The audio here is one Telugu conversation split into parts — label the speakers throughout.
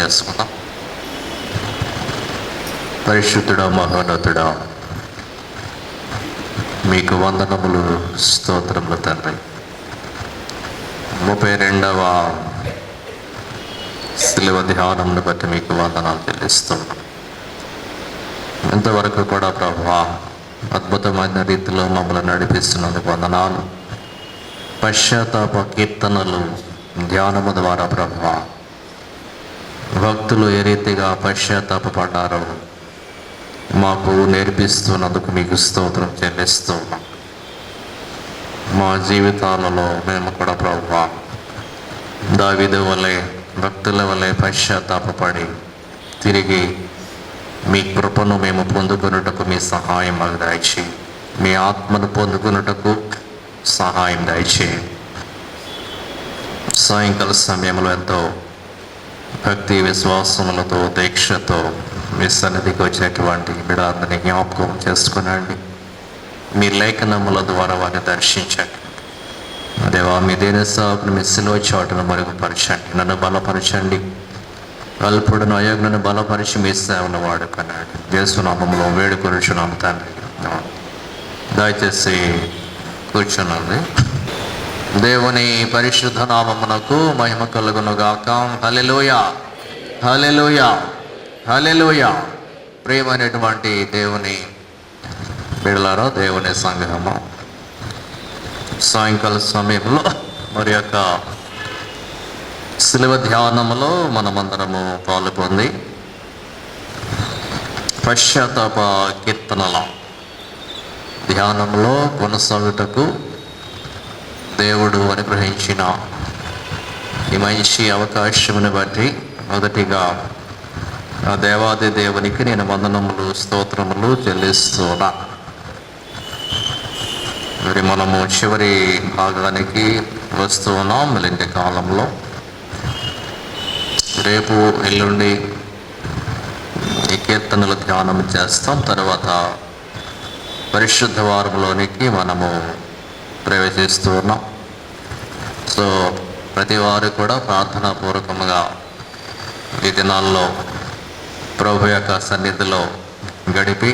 Speaker 1: చేసుకుందాం. పరిశుద్ధుడా, మహోన్నతుడా, మీకు వందనములు, స్తోత్రములు తండ్రి. 32వ శిలువ ధ్యానంను బట్టి మీకు వందనాలు చెల్లిస్తున్నాం. ఇంతవరకు కూడా ప్రభువా అద్భుతమైన రీతిలో మమ్మల్ని నడిపిస్తున్నందుకు వందనాలు. పశ్చాత్తాప కీర్తనలు ధ్యానము ద్వారా ప్రభువా భక్తులు ఏ రీతిగా పశ్చాత్తాపడ్డారో మాకు నేర్పిస్తున్నందుకు మీకు స్తోత్రం చెల్లిస్తున్నాం. మా జీవితాలలో మేము కూడా ప్రభువా దావీదు వలె, భక్తుల వలె పశ్చాత్తాపడి తిరిగి మీ కృపను మేము పొందుకొనుటకు మీ సహాయం మాకు దయచేయండి. మీ ఆత్మను పొందుకొనుటకు సహాయం దయచేయండి. సాయంకాల సమయంలో ఎంతో భక్తి విశ్వాసములతో దీక్షతో మీ సన్నిధికి వచ్చినటువంటి బిడ్డలందరినీ జ్ఞాపకం చేసుకునండి. మీ లేఖనముల ద్వారా వారిని దర్శించండి. దేవా, మీ దేని సాగును మీ సిలువ చాటును మరుగుపరచండి. నన్ను బలపరచండి. అల్పుడును అయోగ్యులను బలపరిచి మీ సేవను వాడుకున్నాడు. యేసు నామములో వేడుకొనుచున్నాము తండ్రి. దయచేసి కూర్చున్నది. దేవుని పరిశుద్ధ నామమునకు మహిమ కలుగునుగాక. హల్లెలూయా, హల్లెలూయా, హల్లెలూయా. ప్రియమైనటువంటి దేవుని బిడ్డలారా, దేవుని సంఘము, సాయంకాల సమయంలో మరి యొక్క శిలువ ధ్యానములో మనమందరము పాల్గొంది పశ్చాత్తాప కీర్తనల ధ్యానంలో కొనసాగుటకు దేవుడు అనుగ్రహించిన ఈ మంచి అవకాశమును బట్టి మొదటిగా ఆ దేవాది దేవునికి నేను వందనములు, స్తోత్రములు చెల్లిస్తున్నా. మరి మనము చివరి భాగానికి వస్తూ ఉన్నాం. మళ్ళీ కాలంలో రేపు ఎల్లుండి ఈ కీర్తనలు ధ్యానం చేస్తాం. తర్వాత పరిశుద్ధ వారంలోనికి మనము ప్రవేశిస్తూ ఉన్నాం. సో ప్రతి వారు కూడా ప్రార్థనాపూర్వకంగా ఈ దినాల్లో ప్రభు యొక్క సన్నిధిలో గడిపి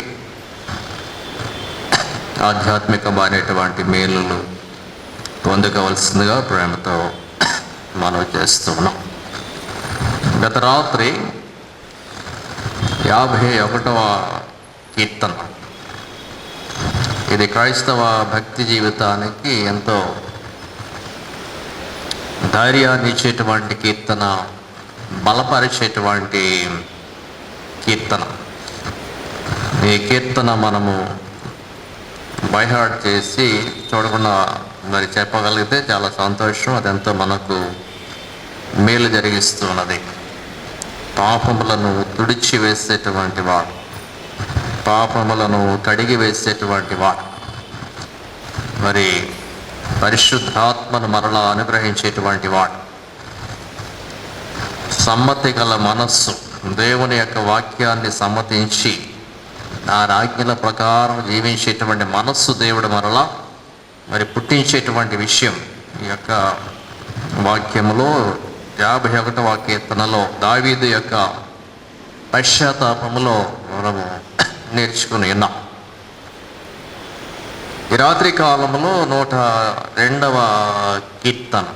Speaker 1: ఆధ్యాత్మికమైనటువంటి మేలులు పొందుకోవలసిందిగా ప్రేమతో మనవి చేస్తున్నాం. గత రాత్రి 51వ కీర్తన, ఇది క్రైస్తవ భక్తి జీవితానికి ఎంతో ధైర్యాన్ని ఇచ్చేటువంటి కీర్తన, బలపరిచేటువంటి కీర్తన. ఈ కీర్తన మనము బైహార్ట్ చేసి చూడకుండా మరి చెప్పగలిగితే చాలా సంతోషం. అదెంతో మనకు మేలు జరిగిస్తున్నది. పాపములను తుడిచి వేసేటువంటి వాడు, పాపములను కడిగి వేసేటువంటి వాడు, మరి పరిశుద్ధాత్మను మరలా అనుగ్రహించేటువంటి వాడు, సమ్మతి గల మనస్సు, దేవుని యొక్క వాక్యాన్ని సమ్మతించి ఆ ఆజ్ఞల ప్రకారం జీవించేటువంటి మనస్సు దేవుడు మరలా మరి పుట్టించేటువంటి విషయం ఈ యొక్క వాక్యములో 51వ కీర్తనలో దావీదు యొక్క పశ్చాత్తాపములో మనము నేర్చుకుని ఉన్నాం. ఈ రాత్రి కాలంలో 102వ కీర్తన,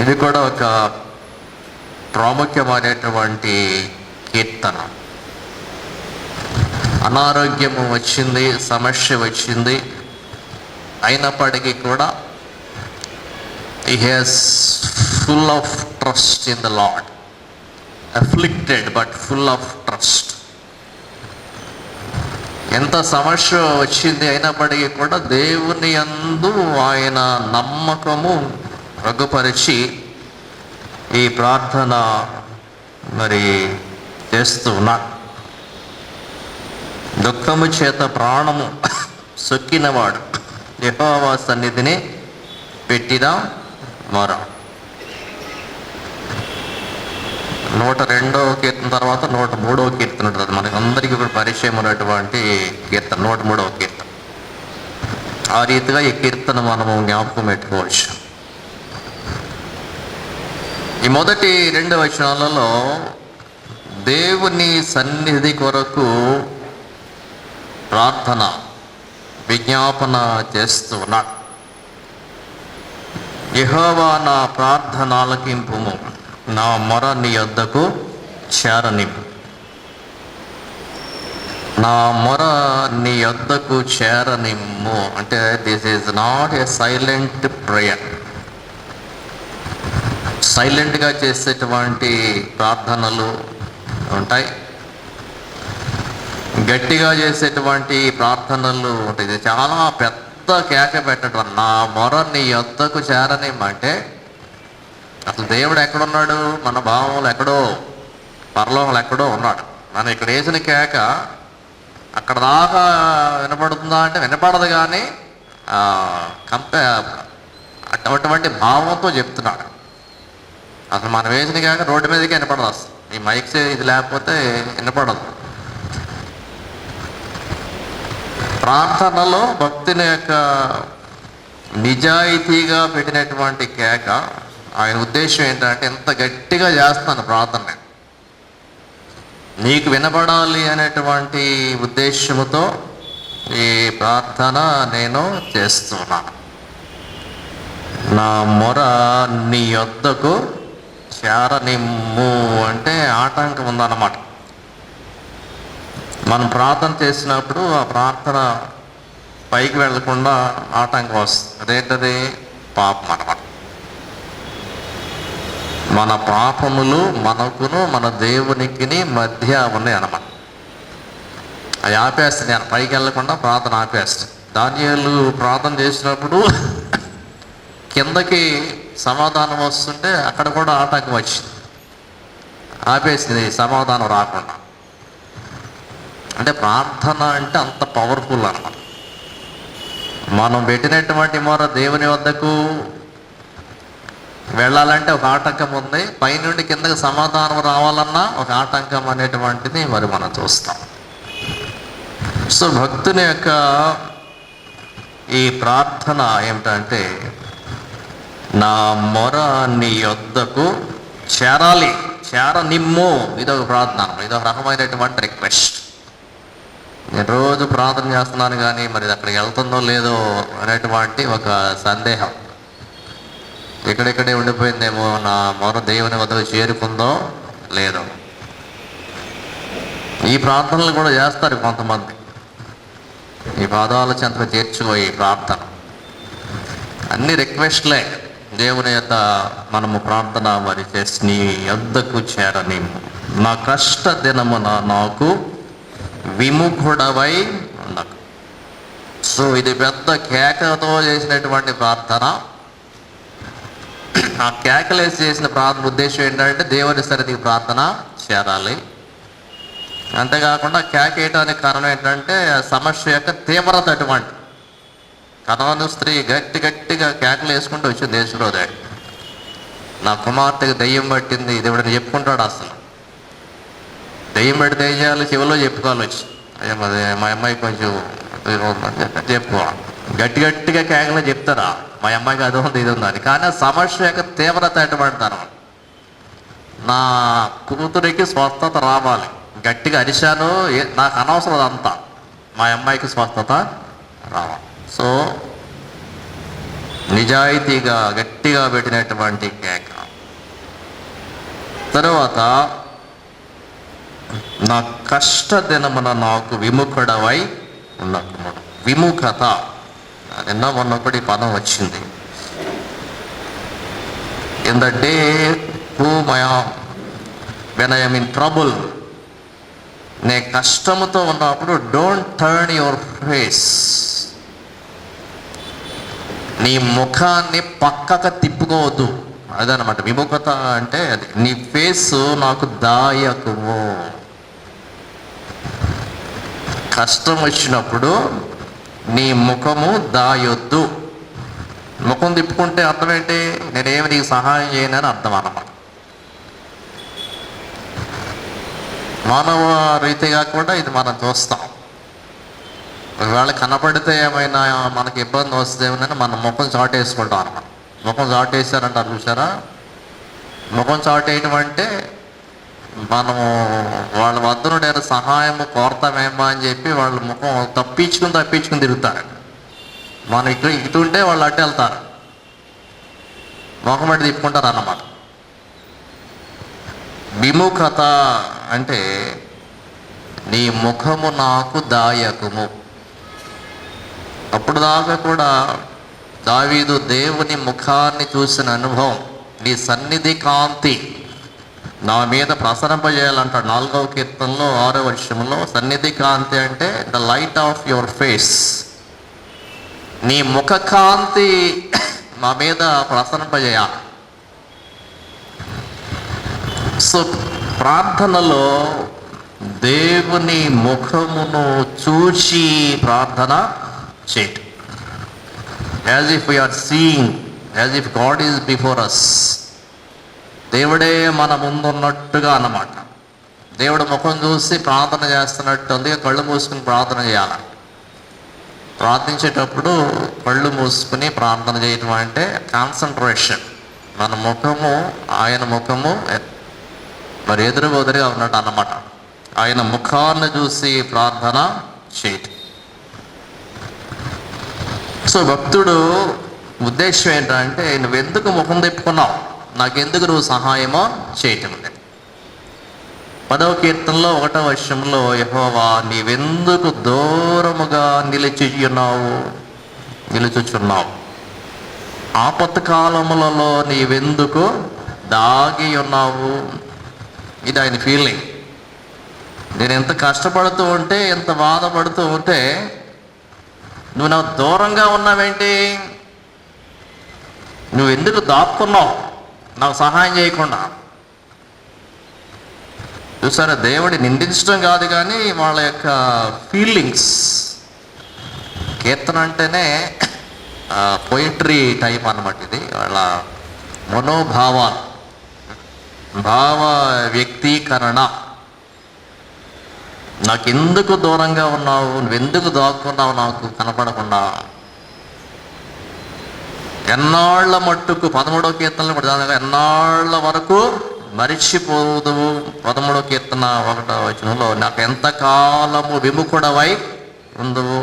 Speaker 1: ఇది కూడా ఒక ప్రాముఖ్యమైనటువంటి కీర్తన. అనారోగ్యము వచ్చింది, సమస్య వచ్చింది, అయినప్పటికీ కూడా he has full of trust in the Lord, afflicted but full of trust. ఎంత సమస్య వచ్చింది అయినప్పటికీ కూడా దేవుని యందు ఆయన నమ్మకము రగుపరిచి ఈ ప్రార్థన మరి చేస్తూ ఉన్నాడు. దుఃఖము చేత ప్రాణము సొక్కినవాడు యెహోవా సన్నిధిని పెట్టిన మొర. 102వ కీర్తన తర్వాత 103వ కీర్తన ఉంటుంది. మనకి అందరికీ కూడా పరిచయం ఉన్నటువంటి కీర్తన 103వ కీర్తన. ఆ రీతిగా ఈ కీర్తన మనము జ్ఞాపకం పెట్టుకోవచ్చు. ఈ మొదటి 2 వచనాలలో దేవుని సన్నిధి కొరకు ప్రార్థన విజ్ఞాపన చేస్తూ ఉన్నాడు. యెహోవా నా ప్రార్థన ఆలకింపుము, నా మొర నీ యొద్దకు చేరనిమ్ము. నా మొర నీ యొద్దకు చేరనిమ్ము అంటే this is not a silent prayer. సైలెంట్గా చేసేటువంటి ప్రార్థనలు ఉంటాయి, గట్టిగా చేసేటువంటి ప్రార్థనలు ఉంటాయి. ఇది చాలా పెద్ద కేక పెట్టడం. నా మొర నీ యొద్దకు చేరనిమ్మంటే అసలు దేవుడు ఎక్కడున్నాడు? మన భావంలో ఎక్కడో, పరలోకంలో ఎక్కడో ఉన్నాడు. మనం ఇక్కడ వేసిన కేక అక్కడ దాకా వినపడుతుందా అంటే వినపడదు, కానీ అటువంటి భావంతో చెప్తున్నాడు. అసలు మనం వేసిన కేక రోడ్డు మీదకే వినపడదు. అసలు ఈ మైక్స్ ఇది లేకపోతే వినపడదు. ప్రార్థనలో భక్తుని యొక్క నిజాయితీగా పెట్టినటువంటి కేక, ఆయన ఉద్దేశం ఏంటంటే ఎంత గట్టిగా చేస్తాను ప్రార్థన, నీకు వినపడాలి అనేటువంటి ఉద్దేశముతో ఈ ప్రార్థన నేను చేస్తున్నాను. నా మొర నీ యొద్దకు చేరనిమ్ము అంటే ఆటంకం ఉందన్నమాట. మనం ప్రార్థన చేసినప్పుడు ఆ ప్రార్థన పైకి వెళ్లకుండా ఆటంకం వస్తుంది. అదేంటది? పాపం అన్నమాట. మన పాపములు మనకును మన దేవునికి మధ్య ఉన్నాయి అన్నమాట. అది ఆపేస్తుంది, నేను పైకి వెళ్ళకుండా ప్రార్థన ఆపేస్తుంది. దానియేలు ప్రార్థన చేసినప్పుడు కిందకి సమాధానం వస్తుంటే అక్కడ కూడా ఆటంకం వచ్చింది, ఆపేసింది సమాధానం రాకుండా. అంటే ప్రార్థన అంటే అంత పవర్ఫుల్ అన్నమాట. మనం పెట్టినటువంటి మొర దేవుని వద్దకు వెళ్ళాలంటే ఒక ఆటంకం ఉంది, పైనుండి కిందకి సమాధానం రావాలన్నా ఒక ఆటంకం అనేటువంటిది మరి మనం చూస్తాం. సో భక్తుని యొక్క ఈ ప్రార్థన ఏమిటంటే నా మొర నీ యొద్దకు చేరాలి, చేరనిమ్ము. ఇదొక ప్రార్థన, ఇదొక రకమైనటువంటి రిక్వెస్ట్. నేను రోజు ప్రార్థన చేస్తున్నాను కానీ మరి అక్కడికి వెళ్తుందో లేదో అనేటువంటి ఒక సందేహం, ఇక్కడిక్కడే ఉండిపోయిందేమో, నా మొర దేవుని వద్దకు చేరుకుందో లేదో. ఈ ప్రార్థనలు కూడా చేస్తారు కొంతమంది, ఈ పాదాల చెంతకు చేర్చుకో ఈ ప్రార్థన. అన్ని రిక్వెస్ట్లే దేవుని యొక్క మనము ప్రార్థన మరి చేసి నీ యొద్దకు చేరని, నా కష్ట దినమున నాకు విముఖుడవై ఉండకు. సో ఇది పెద్ద కేకతో చేసినటువంటి ప్రార్థన. ఆ కేకలేసి చేసిన ప్రార్థన ఉద్దేశం ఏంటంటే దేవుని సన్నిధికి ప్రార్థన చేరాలి. అంతేకాకుండా కేక వేయడానికి కారణం ఏంటంటే సమస్య యొక్క తీవ్రత అటువంటి. కనాను స్త్రీ గట్టిగా కేకలు వేసుకుంటూ వచ్చింది యేసుప్రభుదే. నా కుమార్తెకి దెయ్యం పట్టింది, దేవుడిని చెప్పుకుంటాడు. అసలు దెయ్యం పడితే ఏం చేయాలి? చెవిలో చెప్పుకోవాలి వచ్చి, అయ్యా మా అమ్మాయి కొంచెం చెప్పుకోవాలి. గట్టిగా కేకలు చెప్తారా మా అమ్మాయికి అది ఉంది ఇది ఉందని. కానీ ఆ సమస్య యొక్క తీవ్రత ఎటువంటి అనమాట. నా కూతురికి స్వస్థత రావాలి, గట్టిగా అరిశాను, నాకు అనవసరం అదంతా, మా అమ్మాయికి స్వస్థత రావాలి. సో నిజాయితీగా గట్టిగా పెట్టినటువంటి కేక. తరువాత నా కష్ట దినమున నాకు విముఖుడవై ఉండకు. విముఖత నిన్న మొన్న కూడా ఈ పదం వచ్చింది. In the day when I am in trouble, నే కష్టముతో ఉన్నప్పుడు డోంట్ టర్న్ యువర్ ఫేస్, నీ ముఖాన్ని పక్కకు తిప్పుకోవద్దు. అదనమాట విముఖత అంటే. అది నీ ఫేస్ నాకు దాయకుము. కష్టం వచ్చినప్పుడు నీ ముఖము దాయొద్దు. ముఖం తిప్పుకుంటే అర్థం ఏంటి? నేనేమి నీకు సహాయం చేయనని అర్థం అన్నమాట. మానవ రీతిగా కూడా ఇది మనం చూస్తాం. ఒకవేళ కనపడితే ఏమైనా మనకి ఇబ్బంది వస్తుందేమోనని మనం ముఖం చాటేసుకుంటాం అన్నమాట. ముఖం చాటేసారంటారు చూసారా? ముఖం చాటేయటం అంటే మనము వాళ్ళ వద్ద నుండి సహాయము కోరతామేమో అని చెప్పి వాళ్ళ ముఖం తప్పించుకుని తిరుగుతారు. మనం ఇటుంటే వాళ్ళు అట్టు వెళ్తారు, ముఖం అట్టి తిప్పుకుంటారు అన్నమాట. విముఖత అంటే నీ ముఖము నాకు దాయకము. అప్పుడు దాకా కూడా దావీదు దేవుని ముఖాన్ని చూసిన అనుభవం, నీ సన్నిధి కాంతి నా మీద ప్రసరింపజేయాలంటాడు 4వ కీర్తనలో 6వ వచనంలో. సన్నిధి కాంతి అంటే the light of your face, నీ ముఖ కాంతి మా మీద ప్రసరింపజేయాలి. సో ప్రార్థనలో దేవుని ముఖమును చూచి ప్రార్థన చేయటం, as if we are seeing, as if God is before us. దేవుడే మన ముందున్నట్టుగా అన్నమాట. దేవుడు ముఖం చూసి ప్రార్థన చేస్తున్నట్టు ఉంది. కళ్ళు మూసుకుని ప్రార్థన చేయాలి. ప్రార్థించేటప్పుడు కళ్ళు మూసుకుని ప్రార్థన చేయటం అంటే కాన్సన్ట్రేషన్. మన ముఖము ఆయన ముఖము మరి ఎదురుగా ఉన్నట్టు అన్నమాట. ఆయన ముఖాన్ని చూసి ప్రార్థన చేయటం. సో భక్తుడు ఉద్దేశం ఏంటంటే, నువ్వెందుకు ముఖం తిప్పుకున్నావు, నాకెందుకు నువ్వు సహాయమో చేయటం లేదు. 10వ కీర్తనలో 1వ వచనంలో, యెహోవా నీవెందుకు దూరముగా నిలుచుచున్నావు, ఆపత్కాలములలో నీవెందుకు దాగి ఉన్నావు. ఇది ఆయన ఫీలింగ్. నేను ఎంత కష్టపడుతూ ఉంటే, ఎంత బాధపడుతూ ఉంటే, నువ్వు నాకు దూరంగా ఉన్నావేంటి, నువ్వు ఎందుకు దాక్కున్నావు నాకు సహాయం చేయకుండా. చూసారా, దేవుడి నిందించడం కాదు కానీ వాళ్ళ యొక్క ఫీలింగ్స్. కీర్తన అంటేనే పోయిట్రీ టైప్ అన్నమాట. ఇది వాళ్ళ మనోభావాలు, భావ వ్యక్తీకరణ. నాకెందుకు దూరంగా ఉన్నావు, నువ్వెందుకు దాక్కున్నావు నాకు కనపడకుండా. ఎన్నాళ్ల మట్టుకు 13వ కీర్తనలు కూడా ఎన్నాళ్ల వరకు మరిచిపోదు. 13వ కీర్తన 1వ వచనంలో, నాకు ఎంతకాలము విముఖుడవై ఉందువు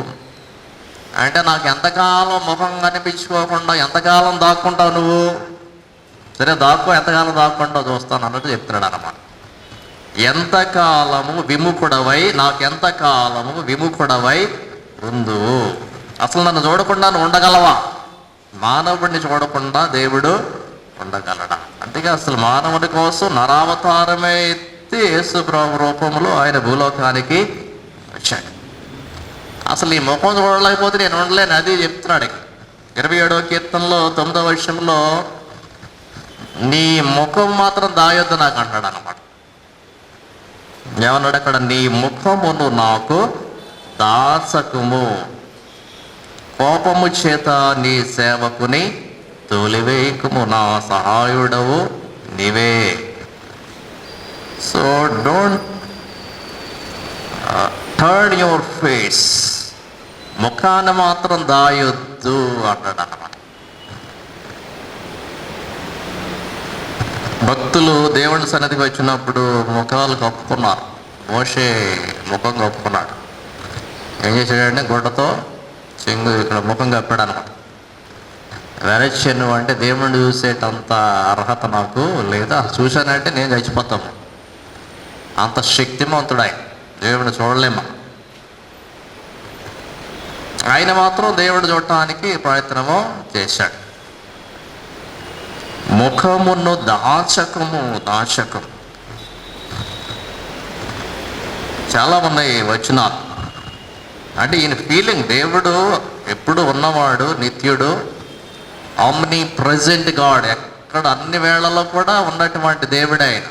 Speaker 1: అంటే, నాకు ఎంతకాలం ముఖం కనిపించుకోకుండా ఎంతకాలం దాక్కుంటావు నువ్వు. సరే దాక్కో, ఎంతకాలం దాక్కుంటావు చూస్తాను అన్నట్టు చెప్తున్నాడు అన్నమాట. ఎంతకాలము విముఖుడవై, నాకెంతకాలము విముఖుడవై ఉందువు. అసలు నన్ను చూడకుండా నువ్వు ఉండగలవా? మానవుడిని చూడకుండా దేవుడు ఉండగలడా? అందుకే అసలు మానవుడి కోసం నరావతారమే ఎత్తి యేసు ప్రభు రూపంలో ఆయన భూలోకానికి వచ్చాడు. అసలు ఈ ముఖం చూడలేకపోతే నేను ఉండలేను, అది చెప్తున్నాడు. 27వ కీర్తనలో 9వ వచనంలో, నీ ముఖం మాత్రం దాయొద్దు నాకు అంటాడు అన్నమాట. ఏమన్నాడు అక్కడ? నీ ముఖమును నాకు దాచకుము, కోపము చేత నీ సేవకుని తోలివేయకుము, నా సహాయుడవు నీవే. So don't turn your face, ముఖాన్ని మాత్రం దాయొద్దు అంటాడు అన్నమాట. భక్తులు దేవుని సన్నిధికి వచ్చినప్పుడు ముఖాలు కప్పుకున్నారు. మోషే ముఖం కప్పుకున్నాడు. ఏం చేశాడంటే గుడ్డతో చెంగు ఇక్కడ ముఖం కప్పాడు అనమాట. వెరచెను అంటే దేవుణ్ణి చూసేటంత అర్హత నాకు లేదా, చూశానంటే నేను చచ్చిపోతాము, అంత శక్తిమంతుడాయి, దేవుడిని చూడలేమా. ఆయన మాత్రం దేవుడిని చూడటానికి ప్రయత్నము చేశాడు. ముఖమును దాచకము. చాలా ఉన్నాయి వచనాలు. అంటే ఈయన ఫీలింగ్, దేవుడు ఎప్పుడు ఉన్నవాడు, నిత్యుడు, ఆమ్ని ప్రెజెంట్ గాడ్, ఎక్కడ అన్ని వేళల్లో కూడా ఉన్నటువంటి దేవుడే ఆయన.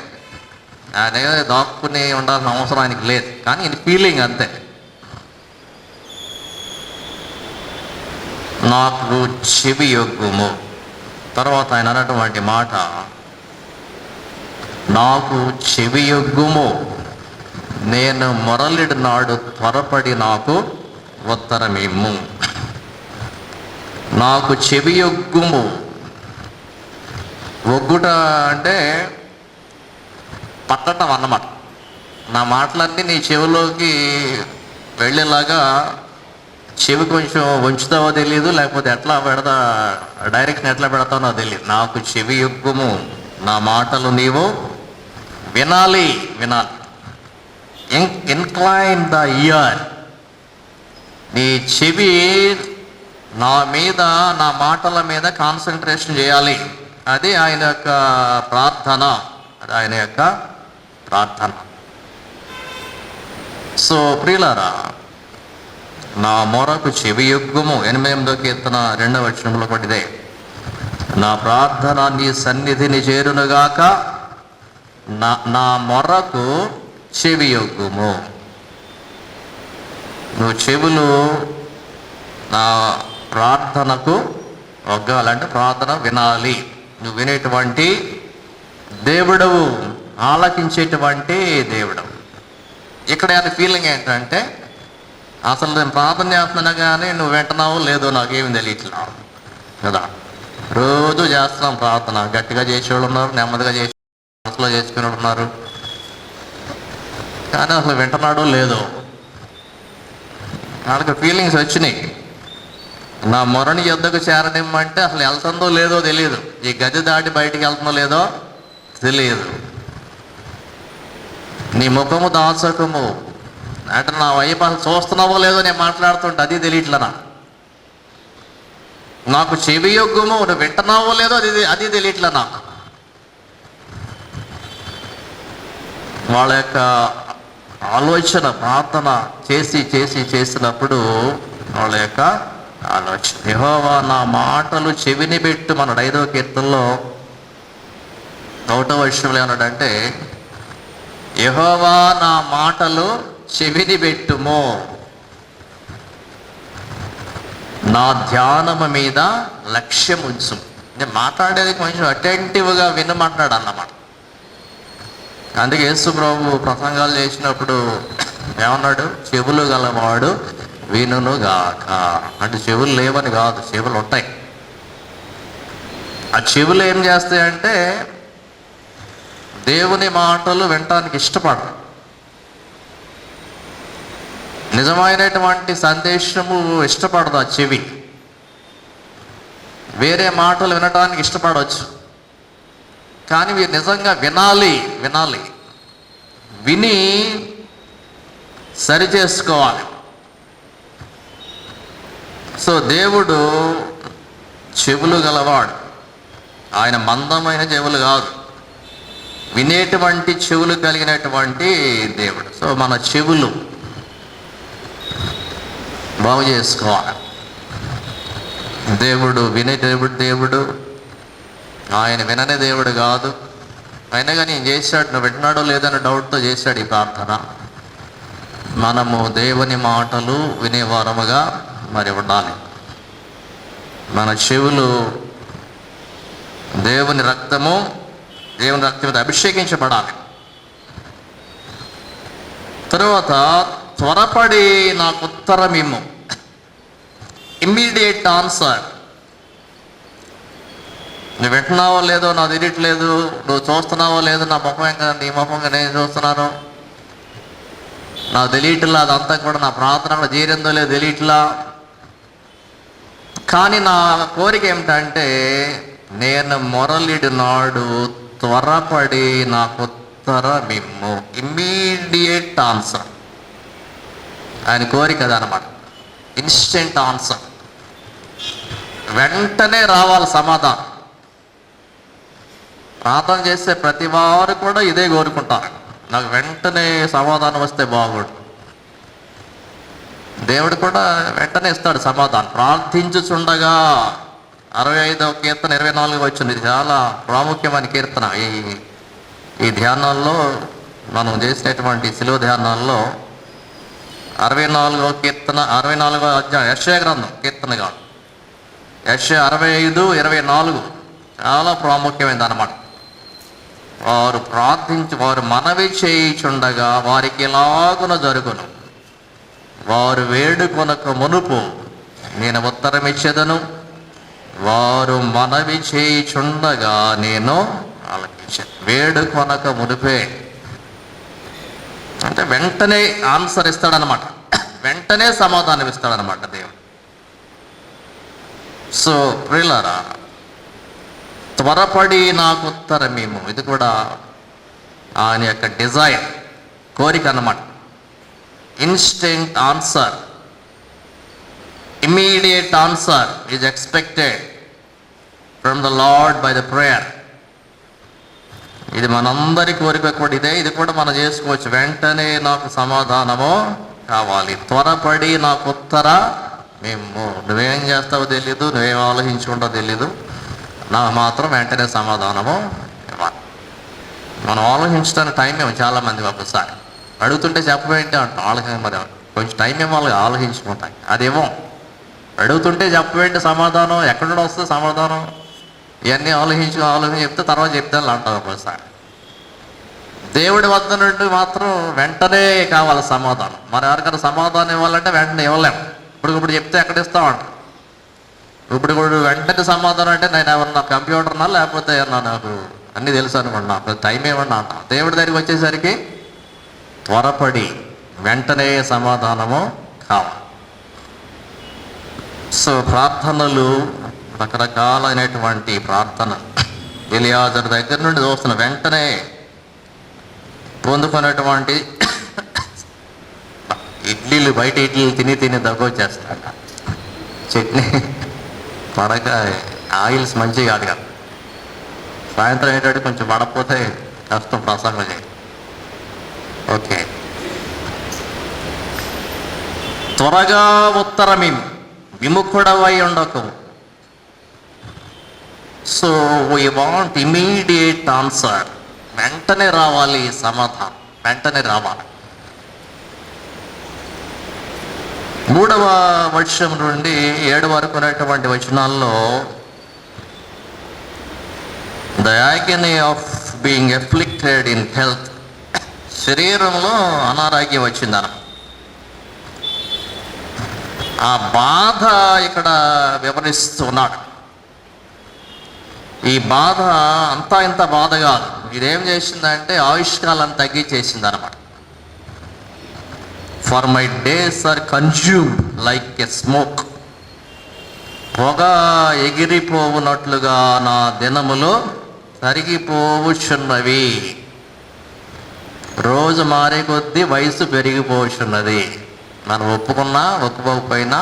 Speaker 1: ఆయన దాక్కుని ఉండాల్సిన అవసరం ఆయనకి లేదు. కానీ ఈయన ఫీలింగ్ అంతే. నాకు చెవి యొగ్గుము. తర్వాత ఆయన అన్నటువంటి మాట, నాకు చెవి యొగ్గుము, నేను మొరలిడు నాడు త్వరపడి నాకు ఉత్తరమిమ్ము. నాకు చెవి యొగ్గుము, ఒగ్గుట అంటే పట్టడం అన్నమాట. నా మాటలన్నీ నీ చెవిలోకి వెళ్ళేలాగా చెవి కొంచెం ఉంచుతావో తెలియదు, లేకపోతే ఎట్లా డైరెక్షన్ ఎట్లా పెడతావో తెలియదు. నాకు చెవి యొగ్గుము, నా మాటలు నీవు వినాలి. ఇన్క్లైన్ ద ఇయర్, నీ చెవి నా మీద, నా మాటల మీద కాన్సన్ట్రేషన్ చేయాలి. అది ఆయన యొక్క ప్రార్థన. సో ప్రియులారా, నా మొరకు చెవి యొగ్గుము, 8వ కీర్తన 2వ వచనంలో పడిదే, నా ప్రార్థన నీ సన్నిధిని చేరునుగాక, నా మొరకు చెవి యొగ్గుము. నువ్వు చెవులు నా ప్రార్థనకు ఒగ్గాలంటే ప్రార్థన వినాలి. నువ్వు వినేటువంటి దేవుడవు, ఆలకించేటువంటి దేవుడవు. ఇక్కడ ఆయన ఫీలింగ్ ఏంటంటే, అసలు నేను ప్రార్థన చేస్తున్నా కానీ నువ్వు వింటున్నావో లేదో నాకేమి తెలియట్లా కదా. రోజు చేస్తున్నాం ప్రార్థన, గట్టిగా చేసేవాళ్ళు ఉన్నారు, నెమ్మదిగా చేసే మనసులో చేసుకుని ఉన్నారు, కానీ అసలు వింటున్నాడో లేదో. వాళ్ళకి ఫీలింగ్స్ వచ్చినాయి. నా మొరని యొద్దకు చేరనిమ్మంటే అసలు వెళ్తుందో లేదో తెలియదు, ఈ గది దాటి బయటికి వెళ్తుందో లేదో తెలియదు. నీ ముఖము దాచకము అంటే నా వైపు అసలు చూస్తున్నావో లేదో నేను మాట్లాడుతుంటే అది తెలియట్లనా. నాకు చెవి యొగ్గుము, నువ్వు వింటున్నావో లేదో అది తెలియట్లే నాకు. వాళ్ళ యొక్క ఆలోచన ప్రార్థన చేసినప్పుడు వాళ్ళ యొక్క ఆలోచన, యెహోవా నా మాటలు చెవిని పెట్టు. మన 5వ కీర్తనలో 1వ వచనంలో ఏమన్నాడంటే, యెహోవా నా మాటలు చెవిని పెట్టుము, నా ధ్యానము మీద లక్ష్యం ఉంచు. నేను మాట్లాడేది కొంచెం అటెంటివ్గా వినమంటాడు అన్నమాట. అందుకే యేసు ప్రభు ప్రసంగాలు చేసినప్పుడు ఏమన్నాడు, చెవులు గలవాడు వినుగాక. అంటే చెవులు లేవని కాదు, చెవులు ఉంటాయి. ఆ చెవులు ఏం చేస్తాయంటే దేవుని మాటలు వినటానికి ఇష్టపడరు. నిజమైనటువంటి సందేశము ఇష్టపడదు ఆ చెవి. వేరే మాటలు వినటానికి ఇష్టపడవచ్చు, కానీ మీరు నిజంగా వినాలి. విని సరి చేసుకోవాలి. సో దేవుడు చెవులు గలవాడు. ఆయన మందమైన చెవులు కాదు, వినేటువంటి చెవులు కలిగినటువంటి దేవుడు. సో మన చెవులు బాగు చేసుకోవాలి. దేవుడు వినే దేవుడు, ఆయన విననే దేవుడు కాదు. అయినా కానీ చేశాడు, నువ్వు వింటున్నాడో లేదని డౌట్తో చేశాడు ఈ ప్రార్థన. మనము దేవుని మాటలు వినేవారముగా మరి ఉండాలి. మన చెవులు దేవుని రక్తం మీద అభిషేకించబడాలి. తరువాత త్వరపడి నాకు ఉత్తరం ఇమ్ము, ఇమ్మీడియట్ ఆన్సర్. నువ్వు వింటున్నావో లేదో నాకు తెలియట్లేదు, నువ్వు చూస్తున్నావో లేదో నా ముఖంగా నీ ముఖంగా నేను చూస్తున్నాను, నాకు తెలియట్లా. అదంతా కూడా నా ప్రార్థన చేరిందో లేదో తెలియట్లా. కానీ నా కోరిక ఏమిటంటే, నేను మొరలిడు నాడు త్వరపడి నాకు ఉత్తరమిమ్ము, ఇమ్మీడియట్ ఆన్సర్. ఆయన కోరిక అదనమాట, ఇన్స్టెంట్ ఆన్సర్. వెంటనే రావాలి సమాధానం. ప్రార్థన చేసే ప్రతి వారు కూడా ఇదే కోరుకుంటారు, నాకు వెంటనే సమాధానం వస్తే బాగుండు. దేవుడు కూడా వెంటనే ఇస్తాడు సమాధానం. ప్రార్థించుచుండగా 65వ కీర్తన 24 వచ్చింది. ఇది చాలా ప్రాముఖ్యమైన కీర్తన. ఈ ధ్యానాల్లో మనం చేసినటువంటి శిలువ ధ్యానాల్లో 64వ కీర్తన, 64వ అధ్యాయం యెషయా గ్రంథం కీర్తన కాదు, యెషయా 65:24 చాలా ప్రాముఖ్యమైనది అన్నమాట. వారు మనవి చేయుచుండగా వారికి ఎలాగున జరుగును, వారు వేడుకొనక మునుపు నేను ఉత్తరం ఇచ్చేదను, వారు మనవి చేయుచుండగా నేను ఆలకించాను. వేడుకొనక మునిపే అంటే వెంటనే ఆన్సర్ ఇస్తాడనమాట, వెంటనే సమాధానం ఇస్తాడనమాట దేవుడు. సో ప్రియులారా, త్వరపడి నాకు ఉత్తరమేమో, ఇది కూడా ఆయన యొక్క డిజైర్, కోరిక అన్నమాట. Instant answer, immediate answer is expected from the lord by the prayer. ఇది మనందరి కోరిక కూడా ఇదే, ఇది కూడా మనం చేసుకోవచ్చు. వెంటనే నాకు సమాధానము కావాలి, త్వరపడి నాకు ఉత్తర మేము. నువ్వేం చేస్తావో తెలీదు, నువ్వేం ఆలోచించుకుంటావో తెలీదు, నాకు మాత్రం వెంటనే సమాధానము ఇవ్వాలి. మనం ఆలోచించడానికి టైం ఏమో చాలామంది ఒకసారి అడుగుతుంటే చెప్పవేంటి అంటాం. వాళ్ళకి మరి కొంచెం టైం ఏమో వాళ్ళకి ఆలోచించుకుంటాయి, అదేమో అడుగుతుంటే చెప్పవేంటి సమాధానం, ఎక్కడ నుండి వస్తుంది సమాధానం, ఇవన్నీ ఆలోచించి చెప్తే తర్వాత చెప్తాను అంటాం ఒకసారి. దేవుడి వద్ద నుండి మాత్రం వెంటనే కావాలి సమాధానం. మరి ఎవరికైనా సమాధానం ఇవ్వాలంటే వెంటనే ఇవ్వలేము. ఇప్పుడు చెప్తే ఎక్కడ ఇస్తామంట. ఇప్పుడు వెంటనే సమాధానం అంటే నేను ఏమన్నా కంప్యూటర్నా లేకపోతే ఏమన్నా నాకు అన్నీ తెలుసు అనుకున్నా, టైం ఏమన్నా అంట. దేవుడి దగ్గరికి వచ్చేసరికి త్వరపడి వెంటనే సమాధానము కావాలి. సో ప్రార్థనలు రకరకాలైనటువంటి ప్రార్థన ఎలియాజరు దగ్గర నుండి చూస్తున్న వెంటనే పొందుకున్నటువంటి ఇడ్లీలు, బయట ఇడ్లీలు తిని దగ్గొచ్చేస్తాడ. చట్నీ పడక, ఆయిల్స్ మంచిగా కాదు కదా. సాయంత్రం ఏంటంటే కొంచెం పడకపోతే కష్టం ప్రసంగం చేయి. ఓకే, త్వరగా ఉత్తరమేమి, విముఖుడవై ఉండకు. So we want immediate answer, వెంటనే రావాలి సమాధానం, వెంటనే రావాలి. 3వ వచనం నుండి 7 వరకు ఉన్నటువంటి వచనాల్లో the agony of being afflicted in health, శరీరంలో అనారోగ్యం వచ్చిందన ఆ బాధ ఇక్కడ వివరిస్తున్నాడు. ఈ బాధ అంతా ఇంత బాధ కాదు, ఇదేం చేసిందంటే ఆయుష్కాలను తగ్గించేసింది అనమాట. For my days are consumed like a smoke, పొగ ఎగిరిపోవునట్లుగా నా దినములు తరిగిపోవుచున్నవి. రోజు మారే కొద్దీ వయసు పెరిగిపోతున్నది. మనం ఒప్పుకున్నా ఒప్పుకోకపోయినా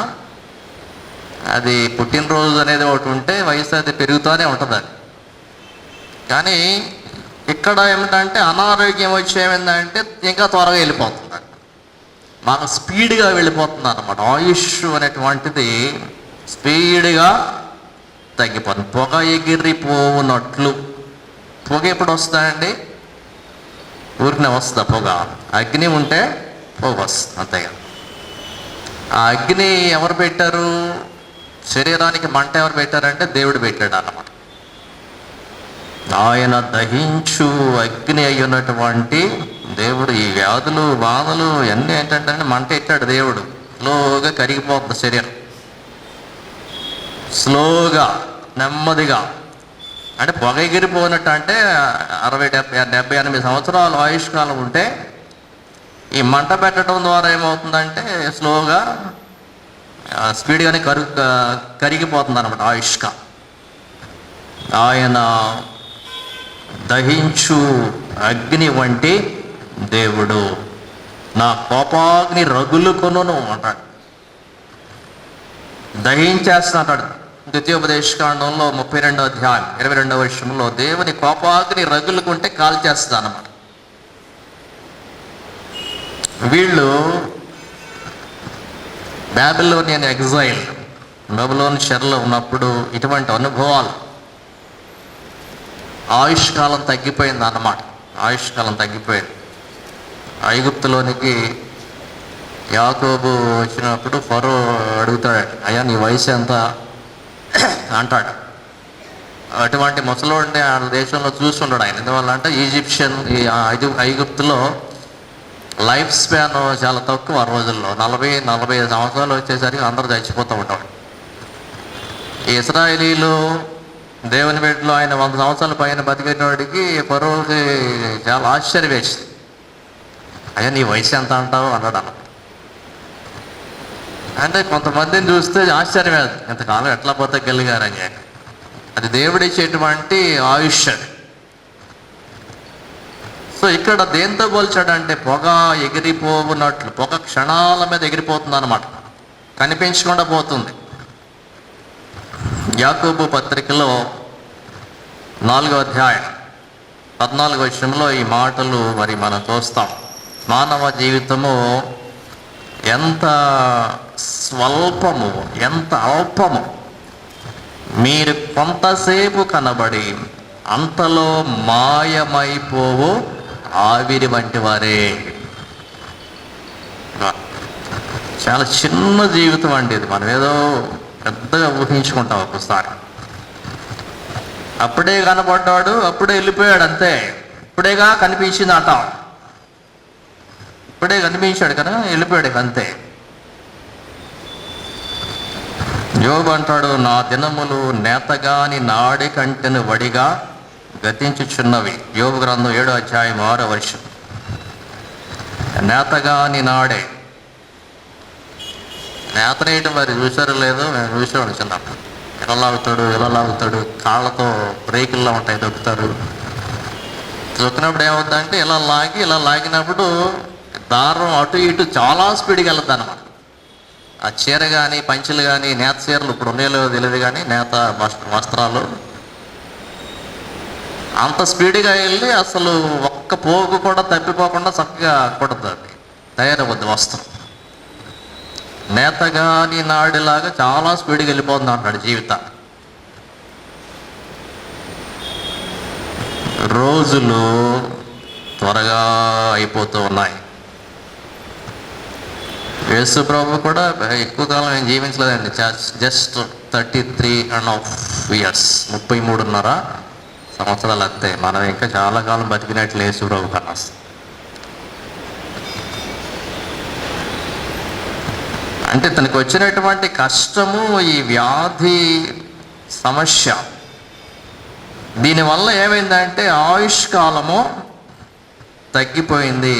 Speaker 1: అది పుట్టినరోజు అనేది ఒకటి ఉంటే వయసు అది పెరుగుతూనే ఉంటుంది. అది కానీ ఇక్కడ ఏమిటంటే అనారోగ్యం వచ్చి ఏమైందంటే ఇంకా త్వరగా వెళ్ళిపోతుంది, బాగా స్పీడ్గా వెళ్ళిపోతుంది అన్నమాట. ఆయుష్ అనేటువంటిది స్పీడ్గా తగ్గిపోతుంది. పొగ ఎగిరిపోవునట్లు, పొగ ఎప్పుడు వస్తుందండి? ఊరికనే వస్తుందా పొగ? అగ్ని ఉంటే పొగ వస్తుంది, అంతేగా. ఆ అగ్ని ఎవరు పెట్టారు? శరీరానికి మంట ఎవరు పెట్టారంటే దేవుడు పెట్టాడు అన్నమాట. ఆయన దహించు అగ్ని అయి ఉన్నటువంటి దేవుడు ఈ వ్యాధులు, బాధలు ఇవన్నీ ఏంటంటే మంట పెట్టాడు దేవుడు. స్లోగా కరిగిపోతుంది శరీరం, స్లోగా నెమ్మదిగా. అంటే పొగ ఎగిరిపోయినట్టు అంటే 60, 70, 78 సంవత్సరాలు ఆయుష్కాలం ఉంటే ఈ మంట పెట్టడం ద్వారా ఏమవుతుందంటే స్లోగా స్పీడ్గానే కరిగిపోతుంది అనమాట ఆయుష్క. ఆయన దహించు అగ్ని వంటి దేవుడు, నా కోపాగ్ని రగులుకొనును అంటాడు. దహించేస్తాడు. ద్వితీయోపదేశకాండంలో 32వ అధ్యాయం 22వ వచనంలో దేవుని కోపాగ్ని రగులుకుంటే కాల్చేస్తుంది అన్నమాట. వీళ్ళు బాబిలోనియన్ ఎగ్జైల్, బబులోని చెరలో ఉన్నప్పుడు ఇటువంటి అనుభవాలు, ఆయుష్కాలం తగ్గిపోయింది అన్నమాట. ఆయుష్కాలం తగ్గిపోయింది. ఐగుప్తులోనికి యాకోబు వచ్చినప్పుడు ఫరో అడుగుతాడు, అయ్యా నీ వయసు ఎంత అంటాడు. అటువంటి ముసలోడిని ఆ దేశంలో చూస్తుంటాడు ఆయన. ఎందువల్ల అంటే ఈజిప్షియన్ ఐగుప్తులో లైఫ్ స్పాన్ చాలా తక్కువ. ఆ రోజుల్లో 40-45 సంవత్సరాలు వచ్చేసరికి అందరూ చచ్చిపోతూ ఉంటాడు. ఇశ్రాయేలీలు దేవుని బిడ్డలో ఆయన 100 సంవత్సరాల పైన బతికేటోడికి ఫరోకి చాలా ఆశ్చర్యం వేసింది. అయ్యా నీ వయసు ఎంత అంటావు అన్నాడు అన్న. అంటే కొంతమందిని చూస్తే ఆశ్చర్యం వేదు, ఇంతకాలం ఎట్లా బతకగలిగారని. అది దేవుడిచ్చేటువంటి ఆయుష్ అది. సో ఇక్కడ దేంతో పోల్చాడంటే పొగ ఎగిరిపోనట్లు, పొగ క్షణాల మీద ఎగిరిపోతుంది అన్నమాట, కనిపించకుండా పోతుంది. యాకోబు పత్రికలో 4వ అధ్యాయం 14వ వచనంలో ఈ మాటలు మరి మనం చూస్తాం. మానవ జీవితము ఎంత స్వల్పము, ఎంత అల్పము. మీరు కొంతసేపు కనబడి అంతలో మాయమైపోవు ఆవిరి వంటి వారే. చాలా చిన్న జీవితం అండి ఇది. మనం ఏదో పెద్దగా ఊహించుకుంటాం ఒక్కసారి. అప్పుడే కనపడ్డాడు, అప్పుడే వెళ్ళిపోయాడు, అంతే. ఇప్పుడేగా కనిపించింది అంటాం, ఇప్పుడే కనిపించాడు కదా వెళ్ళిపోయాడు అంతే. యోబు అంటాడు, నా దినములు నేతగాని నాడి కంటెను వడిగా గతించుచున్నవి. యోబు గ్రంథం 7వ అధ్యాయం 6వ వచనం. నేతగాని నాడే. నేతనేయటం మరి చూసారో లేదో, నేను చూసేవాడు చిన్నప్పుడు. ఎలా లాగుతాడు, కాళ్ళతో బ్రేకుల్లో ఉంటాయి, దొక్కుతారు. దొక్కినప్పుడు ఏమవుతుందంటే ఇలా లాగినప్పుడు దారం అటు ఇటు చాలా స్పీడ్గా వెళ్తుంది అన్నమాట. ఆ చీర కానీ పంచెలు కానీ, నేత చీరలు ఇప్పుడు ఉన్నాయో తెలియదు కానీ, నేత వస్త్రాలు అంత స్పీడ్గా వెళ్ళి అసలు ఒక్క పోగు కూడా తప్పిపోకుండా చక్కగా కొడుతుంది, తయారవుద్ది వస్త్రం. నేతగాని నాడిలాగా చాలా స్పీడ్గా వెళ్ళిపోతుంది అంటాడు జీవితాన్ని. రోజులు త్వరగా అయిపోతూ ఉన్నాయి. యేసు ప్రభు కూడా ఎక్కువ కాలం ఏం జీవించలేదండి, జస్ట్ 33.5 years, 33.5 సంవత్సరాలు అంతే. మనం ఇంకా చాలా కాలం బతికినట్లు యేసు ప్రభు కన్నా. అంటే తనకు వచ్చినటువంటి కష్టము, ఈ వ్యాధి సమస్య, దీనివల్ల ఏమైందంటే ఆయుష్కాలము తగ్గిపోయింది.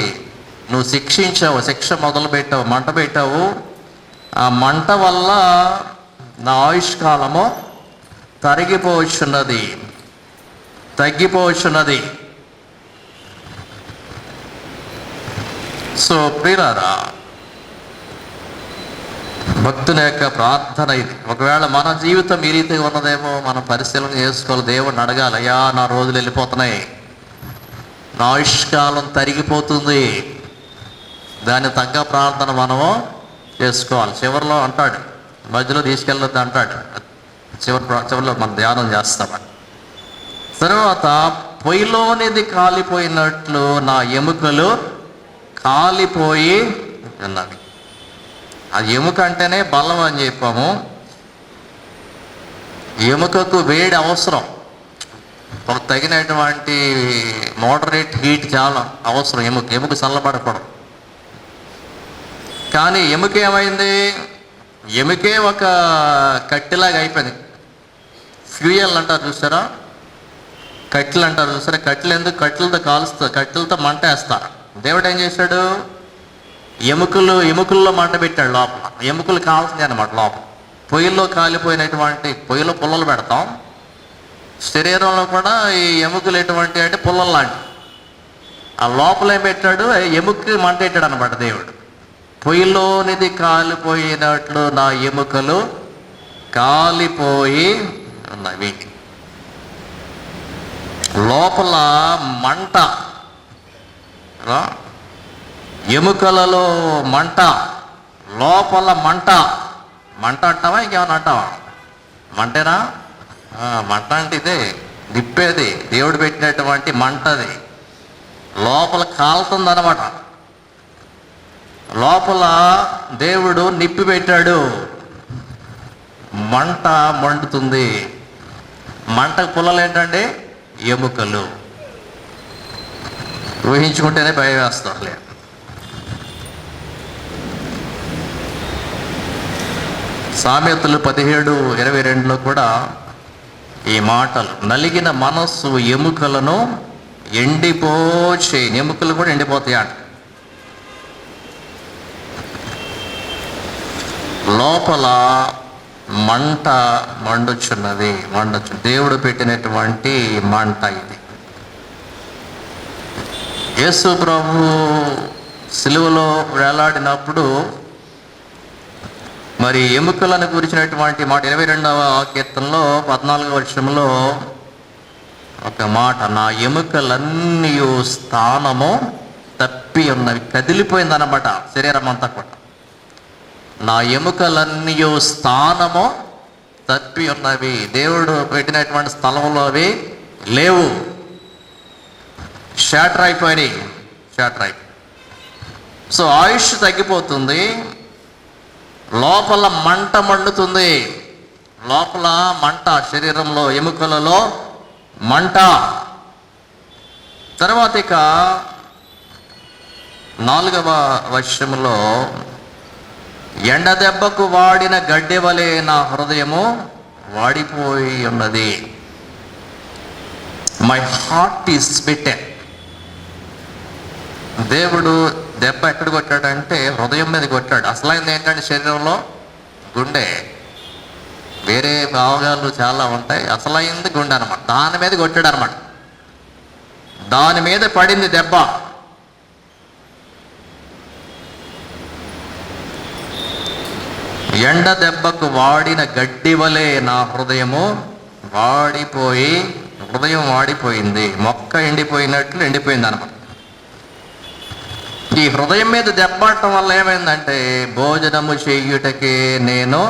Speaker 1: నువ్వు శిక్ష మొదలు పెట్టావు, మంట పెట్టావు. ఆ మంట వల్ల నా ఆయుష్కాలము తగ్గిపోవచ్చున్నది. సో ప్రియులారా, భక్తుని యొక్క ప్రార్థన ఇది. ఒకవేళ మన జీవితం ఈ రీతిగా ఉన్నదేమో మనం పరిశీలన చేసుకోవాలి, దేవుడిని అడగాలి. అయ్యా నా రోజులు వెళ్ళిపోతున్నాయి, నా ఆయుష్కాలం తరిగిపోతుంది, దాని తగ్గ ప్రార్థన మనము చేసుకోవాలి. చివరిలో అంటాడు, మధ్యలో తీసుకెళ్ళొద్దు అంటాడు, చివరిలో మనం ధ్యానం చేస్తామని. తర్వాత పొయ్యిలోనిది కాలిపోయినట్లు నా ఎముకలు కాలిపోయి ఉన్నవి. ఆ ఎముక అంటేనే బలం అని చెప్పాము. ఎముకకు వేడి అవసరం, తగినటువంటి మోడరేట్ హీట్ చాలా అవసరం. ఎముక చల్లబడకూడదు. కానీ ఎముక ఏమైంది, ఎముకే ఒక కట్టెలాగా అయిపోయింది. ఫ్యూయల్ అంటారు చూసారా, కట్టెలు అంటారు చూసారా, కట్టెలు ఎందుకు, కట్టెలతో కాలుస్తారు, కట్టెలతో మంట వేస్తారు. దేవుడు ఏం చేశాడు, ఎముకల్లో మంట పెట్టాడు లోపల. ఎముకలు కావాల్సింది అనమాట లోపల. పొయ్యిలో కాలిపోయినటువంటి, పొయ్యిలో పుల్లలు పెడతాం, శరీరంలో కూడా ఈ ఎముకలు ఎటువంటి అంటే పుల్లలు లాంటి. ఆ లోపల ఏం పెట్టాడు, ఎముకకి మంట పెట్టాడు అనమాట దేవుడు. పొయ్యిలోనిది కాలిపోయినట్లు నా ఎముకలు కాలిపోయి ఉన్నవి. లోపల మంట, ఎముకలలో మంట, లోపల మంట. మంట అంటావా ఇంకేమన్నా అంటావా? మంటేనా? మంట అంటే ఇదే, నిప్పేది, దేవుడు పెట్టినటువంటి మంటది. లోపల కాలుతుంది అన్నమాట. లోపల దేవుడు నిప్పి పెట్టాడు, మంట మండుతుంది. మంటకు పుల్లలు ఏంటంటే ఎముకలు. ఊహించుకుంటేనే భయం వేస్తారులే. సామెతలు 17:22లో కూడా ఈ మాటలు, నలిగిన మనస్సు ఎముకలను ఎండిపోచే, ఎముకలు కూడా ఎండిపోతాయి అంట. లోపల మంట మండుచున్నది, దేవుడు పెట్టినటువంటి మంట ఇది. యేసు ప్రభు సిలువలో వేలాడినప్పుడు మరి ఎముకలను గురించినటువంటి మాట 22వ కీర్తనలో 14వ వచనంలో ఒక మాట, నా ఎముకలన్నీ స్థానము తప్పి ఉన్నవి. కదిలిపోయిందన్నమాట శరీరం అంతా కూడా. నా ఎముకలన్నీ స్థానము తప్పి ఉన్నవి. దేవుడు పెట్టినటువంటి స్థలంలో అవి లేవు, షాటర్ అయిపోయినాయి. సో ఆయుష్ తగ్గిపోతుంది, లోపల మంట మండుతుంది. లోపల మంట, శరీరంలో ఎముకలలో మంట. తర్వాత ఇక 4వ వచనంలో, ఎండ దెబ్బకు వాడిన గడ్డి వలె నా హృదయము వాడిపోయి ఉన్నది. My heart is స్మిటెన్. దేవుడు దెబ్బ ఎక్కడ కొట్టాడంటే హృదయం మీద కొట్టాడు. అసలైంది ఏంటంటే శరీరంలో గుండె, వేరే భాగాలు చాలా ఉంటాయి, అసలైంది గుండె అనమాట. దాని మీద కొట్టాడు అనమాట, దాని మీద పడింది దెబ్బ. ఎండ దెబ్బకు వాడిన గడ్డి వలె నా హృదయము వాడిపోయి, హృదయం వాడిపోయింది, మొక్క ఎండిపోయినట్లు ఎండిపోయింది అనమాట. ఈ హృదయం మీద దెబ్బడటం వల్ల ఏమైందంటే, భోజనము చేయుటకే నేను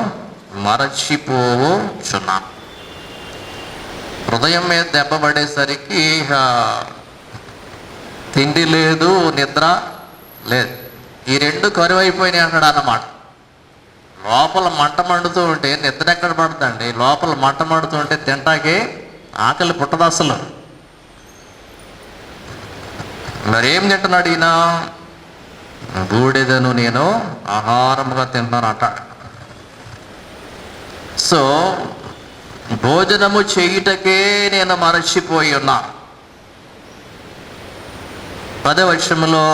Speaker 1: మరచిపోవుచున్నాను. హృదయం మీద దెబ్బ పడేసరికి తిండి లేదు, నిద్ర లేదు, ఈ రెండు కరువైపోయినాయి అంటాడు అన్నమాట. లోపల మంట మండుతూ ఉంటే నిద్ర ఎక్కడ పడుతుందండి? లోపల మంట మండుతూ ఉంటే తింటాకి ఆకలి పుట్టదు అసలు. మరేం తింటున్నాడు ఈయన? బూడిదను నేను ఆహారముగా తింటాను అంటాడు. సో భోజనము చేయుటకే నేను మరచిపోయి ఉన్నా. 10వ వచనంలో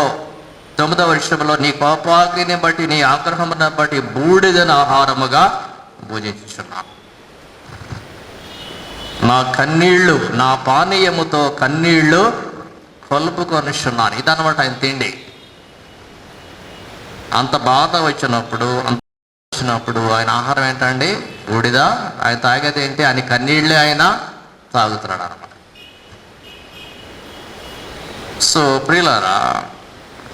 Speaker 1: 9వ వచనంలో, నీ కోపాగ్నిని బట్టి నీ ఆగ్రహమును బట్టి బూడిదను ఆహారముగా భుజించుచున్నా. నా కన్నీళ్లు, నా పానీయముతో కన్నీళ్లు కలుపుకొనిచున్నాను. ఇదన్నమాట ఆయన తిండి. అంత బాధ వచ్చినప్పుడు ఆయన ఆహారం ఏంటండి? బూడిద. ఆయన తాగేది ఏంటి? ఆయన కన్నీళ్ళే ఆయన తాగుతున్నాడు అనమాట. సో ప్రియులారా,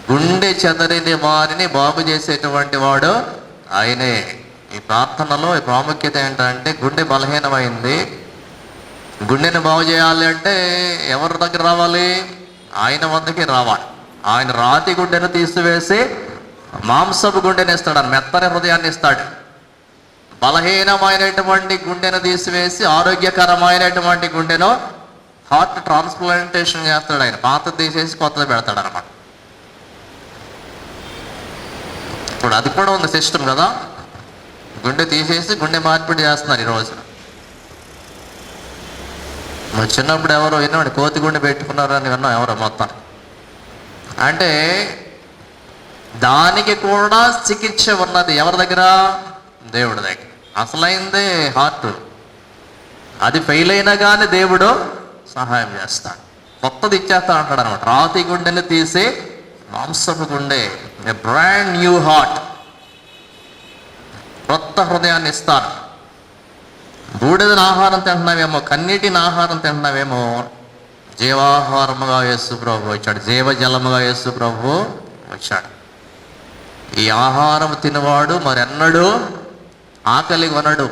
Speaker 1: గుండె చెదరిని వారిని బాగు చేసేటువంటి వాడు ఆయనే. ఈ ప్రార్థనలో ఈ ప్రాముఖ్యత ఏంటంటే, గుండె బలహీనమైంది, గుండెని బాగు చేయాలి అంటే ఎవరి దగ్గర రావాలి? ఆయన వద్దకి రావాలి. ఆయన రాతి గుండెను తీసివేసి మాంసపు గుండెని ఇస్తాడు, మెత్తని హృదయాన్ని ఇస్తాడు. బలహీనమైనటువంటి గుండెను తీసివేసి ఆరోగ్యకరమైనటువంటి గుండెను, హార్ట్ ట్రాన్స్ప్లాంటేషన్ చేస్తాడు ఆయన. పాత తీసేసి కొత్తది పెడతాడు అనమాట. ఇప్పుడు అది కూడా ఉంది సిస్టమ్ కదా, గుండె తీసేసి గుండె మార్పిడి చేస్తున్నారు ఈరోజు. మరి చిన్నప్పుడు ఎవరో విన్నాడు, కోతి గుండె పెట్టుకున్నారని విన్నాం ఎవరో మొత్తం. అంటే దానికి కూడా చికిత్స ఉన్నది. ఎవరి దగ్గర? దేవుడి దగ్గర. అసలైందే హార్ట్. అది ఫెయిల్ అయినా కానీ దేవుడు సహాయం చేస్తాడు, కొత్తది ఇచ్చేస్తాడు అంటాడు అనమాట. రాతి గుండెని తీసి మాంసపు గుండె, ఏ బ్రాండ్ న్యూ హార్ట్, కొత్త హృదయాన్ని ఇస్తాను. బూడిదని ఆహారం తింటున్నావేమో, కన్నీటిని ఆహారం తింటున్నావేమో, జీవాహారముగా యేసు ప్రభు వచ్చాడు, జీవజలముగా యేసు ప్రభు వచ్చాడు. ఈ ఆహారం తినవాడు మరెన్నడూ ఆకలి కొనడు.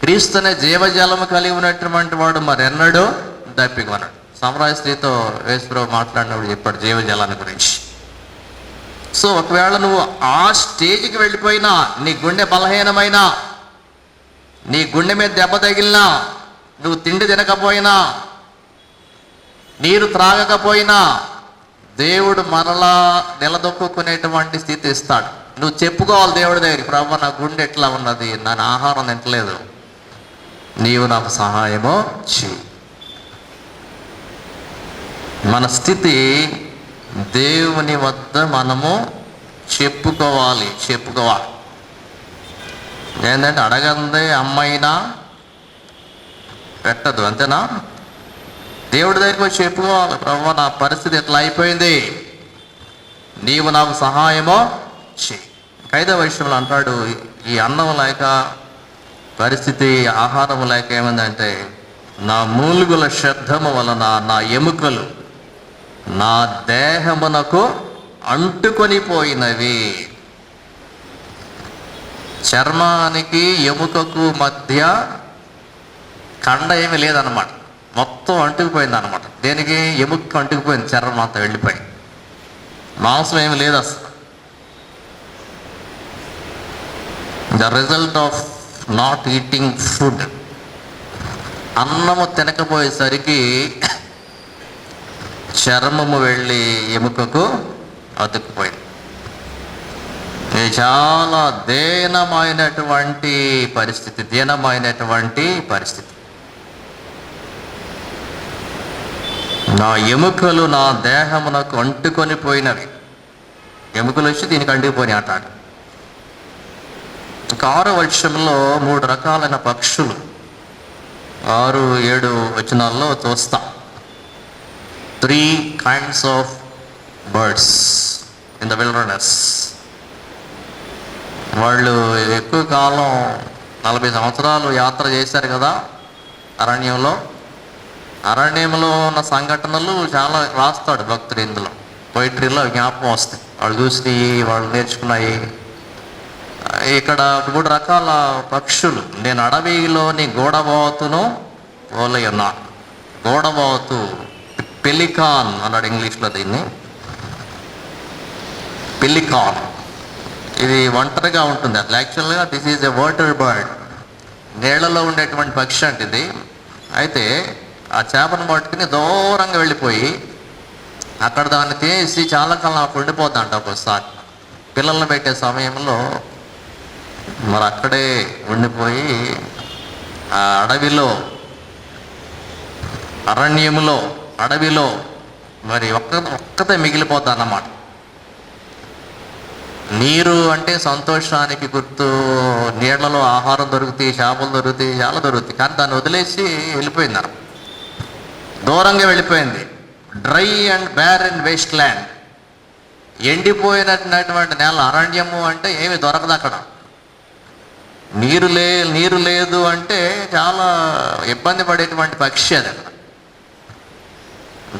Speaker 1: క్రీస్తునే జీవజలము కలిగి ఉన్నటువంటి వాడు మరెన్నడూ దప్పికొనడు. సమరాయ స్త్రీతో యేసు ప్రభు మాట్లాడినప్పుడు చెప్పాడు జీవజలాన్ని గురించి. సో ఒకవేళ నువ్వు ఆ స్టేజ్కి వెళ్ళిపోయినా, నీ గుండె బలహీనమైనా, నీ గుండె మీద దెబ్బ తగిలినా, నువ్వు తిండి తినకపోయినా, నీరు త్రాగకపోయినా, దేవుడు మరలా నిలదొక్కునేటువంటి స్థితి ఇస్తాడు. నువ్వు చెప్పుకోవాలి దేవుడి దగ్గర, ప్రభు నా గుండె ఎట్లా ఉన్నది, నా ఆహారం తింటలేదు, నీవు నాకు సహాయము చెయ్యి. మన స్థితి దేవుని వద్ద మనము చెప్పుకోవాలి. ఏంటంటే అడగందే అమ్మైనా పెట్టదు, అంతేనా? దేవుడి దగ్గరికి వచ్చి చెప్పుకోవాలి, ప్రభు నా పరిస్థితి ఎట్లా అయిపోయింది, నీవు నాకు సహాయమో చెయ్యి. 5వ వచనంలో అంటాడు, ఈ అన్నం లేక పరిస్థితి, ఆహారం లేక ఏమైందంటే, నా మూలుగుల శబ్దము వలన నా ఎముకలు నా దేహమునకు అంటుకొని పోయినవి. చర్మానికి ఎముకకు మధ్య కండ ఏమీ లేదన్నమాట, మొత్తం అంటుకుపోయింది అనమాట. దేనికి? ఎముక అంటుకుపోయింది, చర్మం అంతా వెళ్ళిపోయి, మాంసం ఏమి లేదు అసలు. The result of not eating food. అన్నము తినకపోయేసరికి చర్మము వెళ్ళి ఎముకకు అతుక్కుపోయింది. ఇది చాలా దీనమైనటువంటి పరిస్థితి. నా ఎముకలు నా దేహమునకు అంటుకొని పోయినవి. ఎముకలు వచ్చి దీనికి అంటుకుపోయి అంటాడు. 6వ వచనంలో 3 రకాలైన పక్షులు 6, 7 వచనాల్లో చూస్తాం. 3 kinds of birds in the wilderness. వాళ్ళు ఎక్కువ కాలం 40 సంవత్సరాలు యాత్ర చేశారు కదా అరణ్యంలో. అరణ్యంలో ఉన్న సంఘటనలు చాలా రాస్తాడు భక్తుడు ఇందులో, పోయిటరీలో జ్ఞాపకం వస్తాయి. వాళ్ళు చూసి వాళ్ళు నేర్చుకున్నాయి. ఇక్కడ 3 రకాల పక్షులు. నేను అడవిలోని గోడబాతును పోలి ఉన్నాను. గోడబాతు, పెలికాన్ అన్నాడు ఇంగ్లీష్లో దీన్ని. పెలికాన్ ఇది ఒంటరిగా ఉంటుంది. అట్లా యాక్చువల్గా this is a water bird, నీళ్లలో ఉండేటువంటి పక్షి అంటే ఇది. అయితే ఆ చేపను పట్టుకుని దూరంగా వెళ్ళిపోయి అక్కడ దాన్ని తీసి చాలా కాలం అక్కడ ఉండిపోద్దంట. ఒకసారి పిల్లల్ని పెట్టే సమయంలో మరి అక్కడే ఉండిపోయి ఆ అడవిలో మరి ఒక్కతే మిగిలిపోద్ది అన్నమాట. నీరు అంటే సంతోషానికి గుర్తు. నీళ్లలో ఆహారం దొరుకుతాయి, చేపలు దొరుకుతాయి, చాలా దొరుకుతాయి. కానీ దాన్ని వదిలేసి వెళ్ళిపోయింది అన్నమాట, దూరంగా వెళ్ళిపోయింది. Dry and barren waste land, ఎండిపోయినటువంటి నేల. అరణ్యము అంటే ఏమి దొరకదు అక్కడ. నీరు లేదు అంటే చాలా ఇబ్బంది పడేటువంటి పక్షి అది. అక్కడ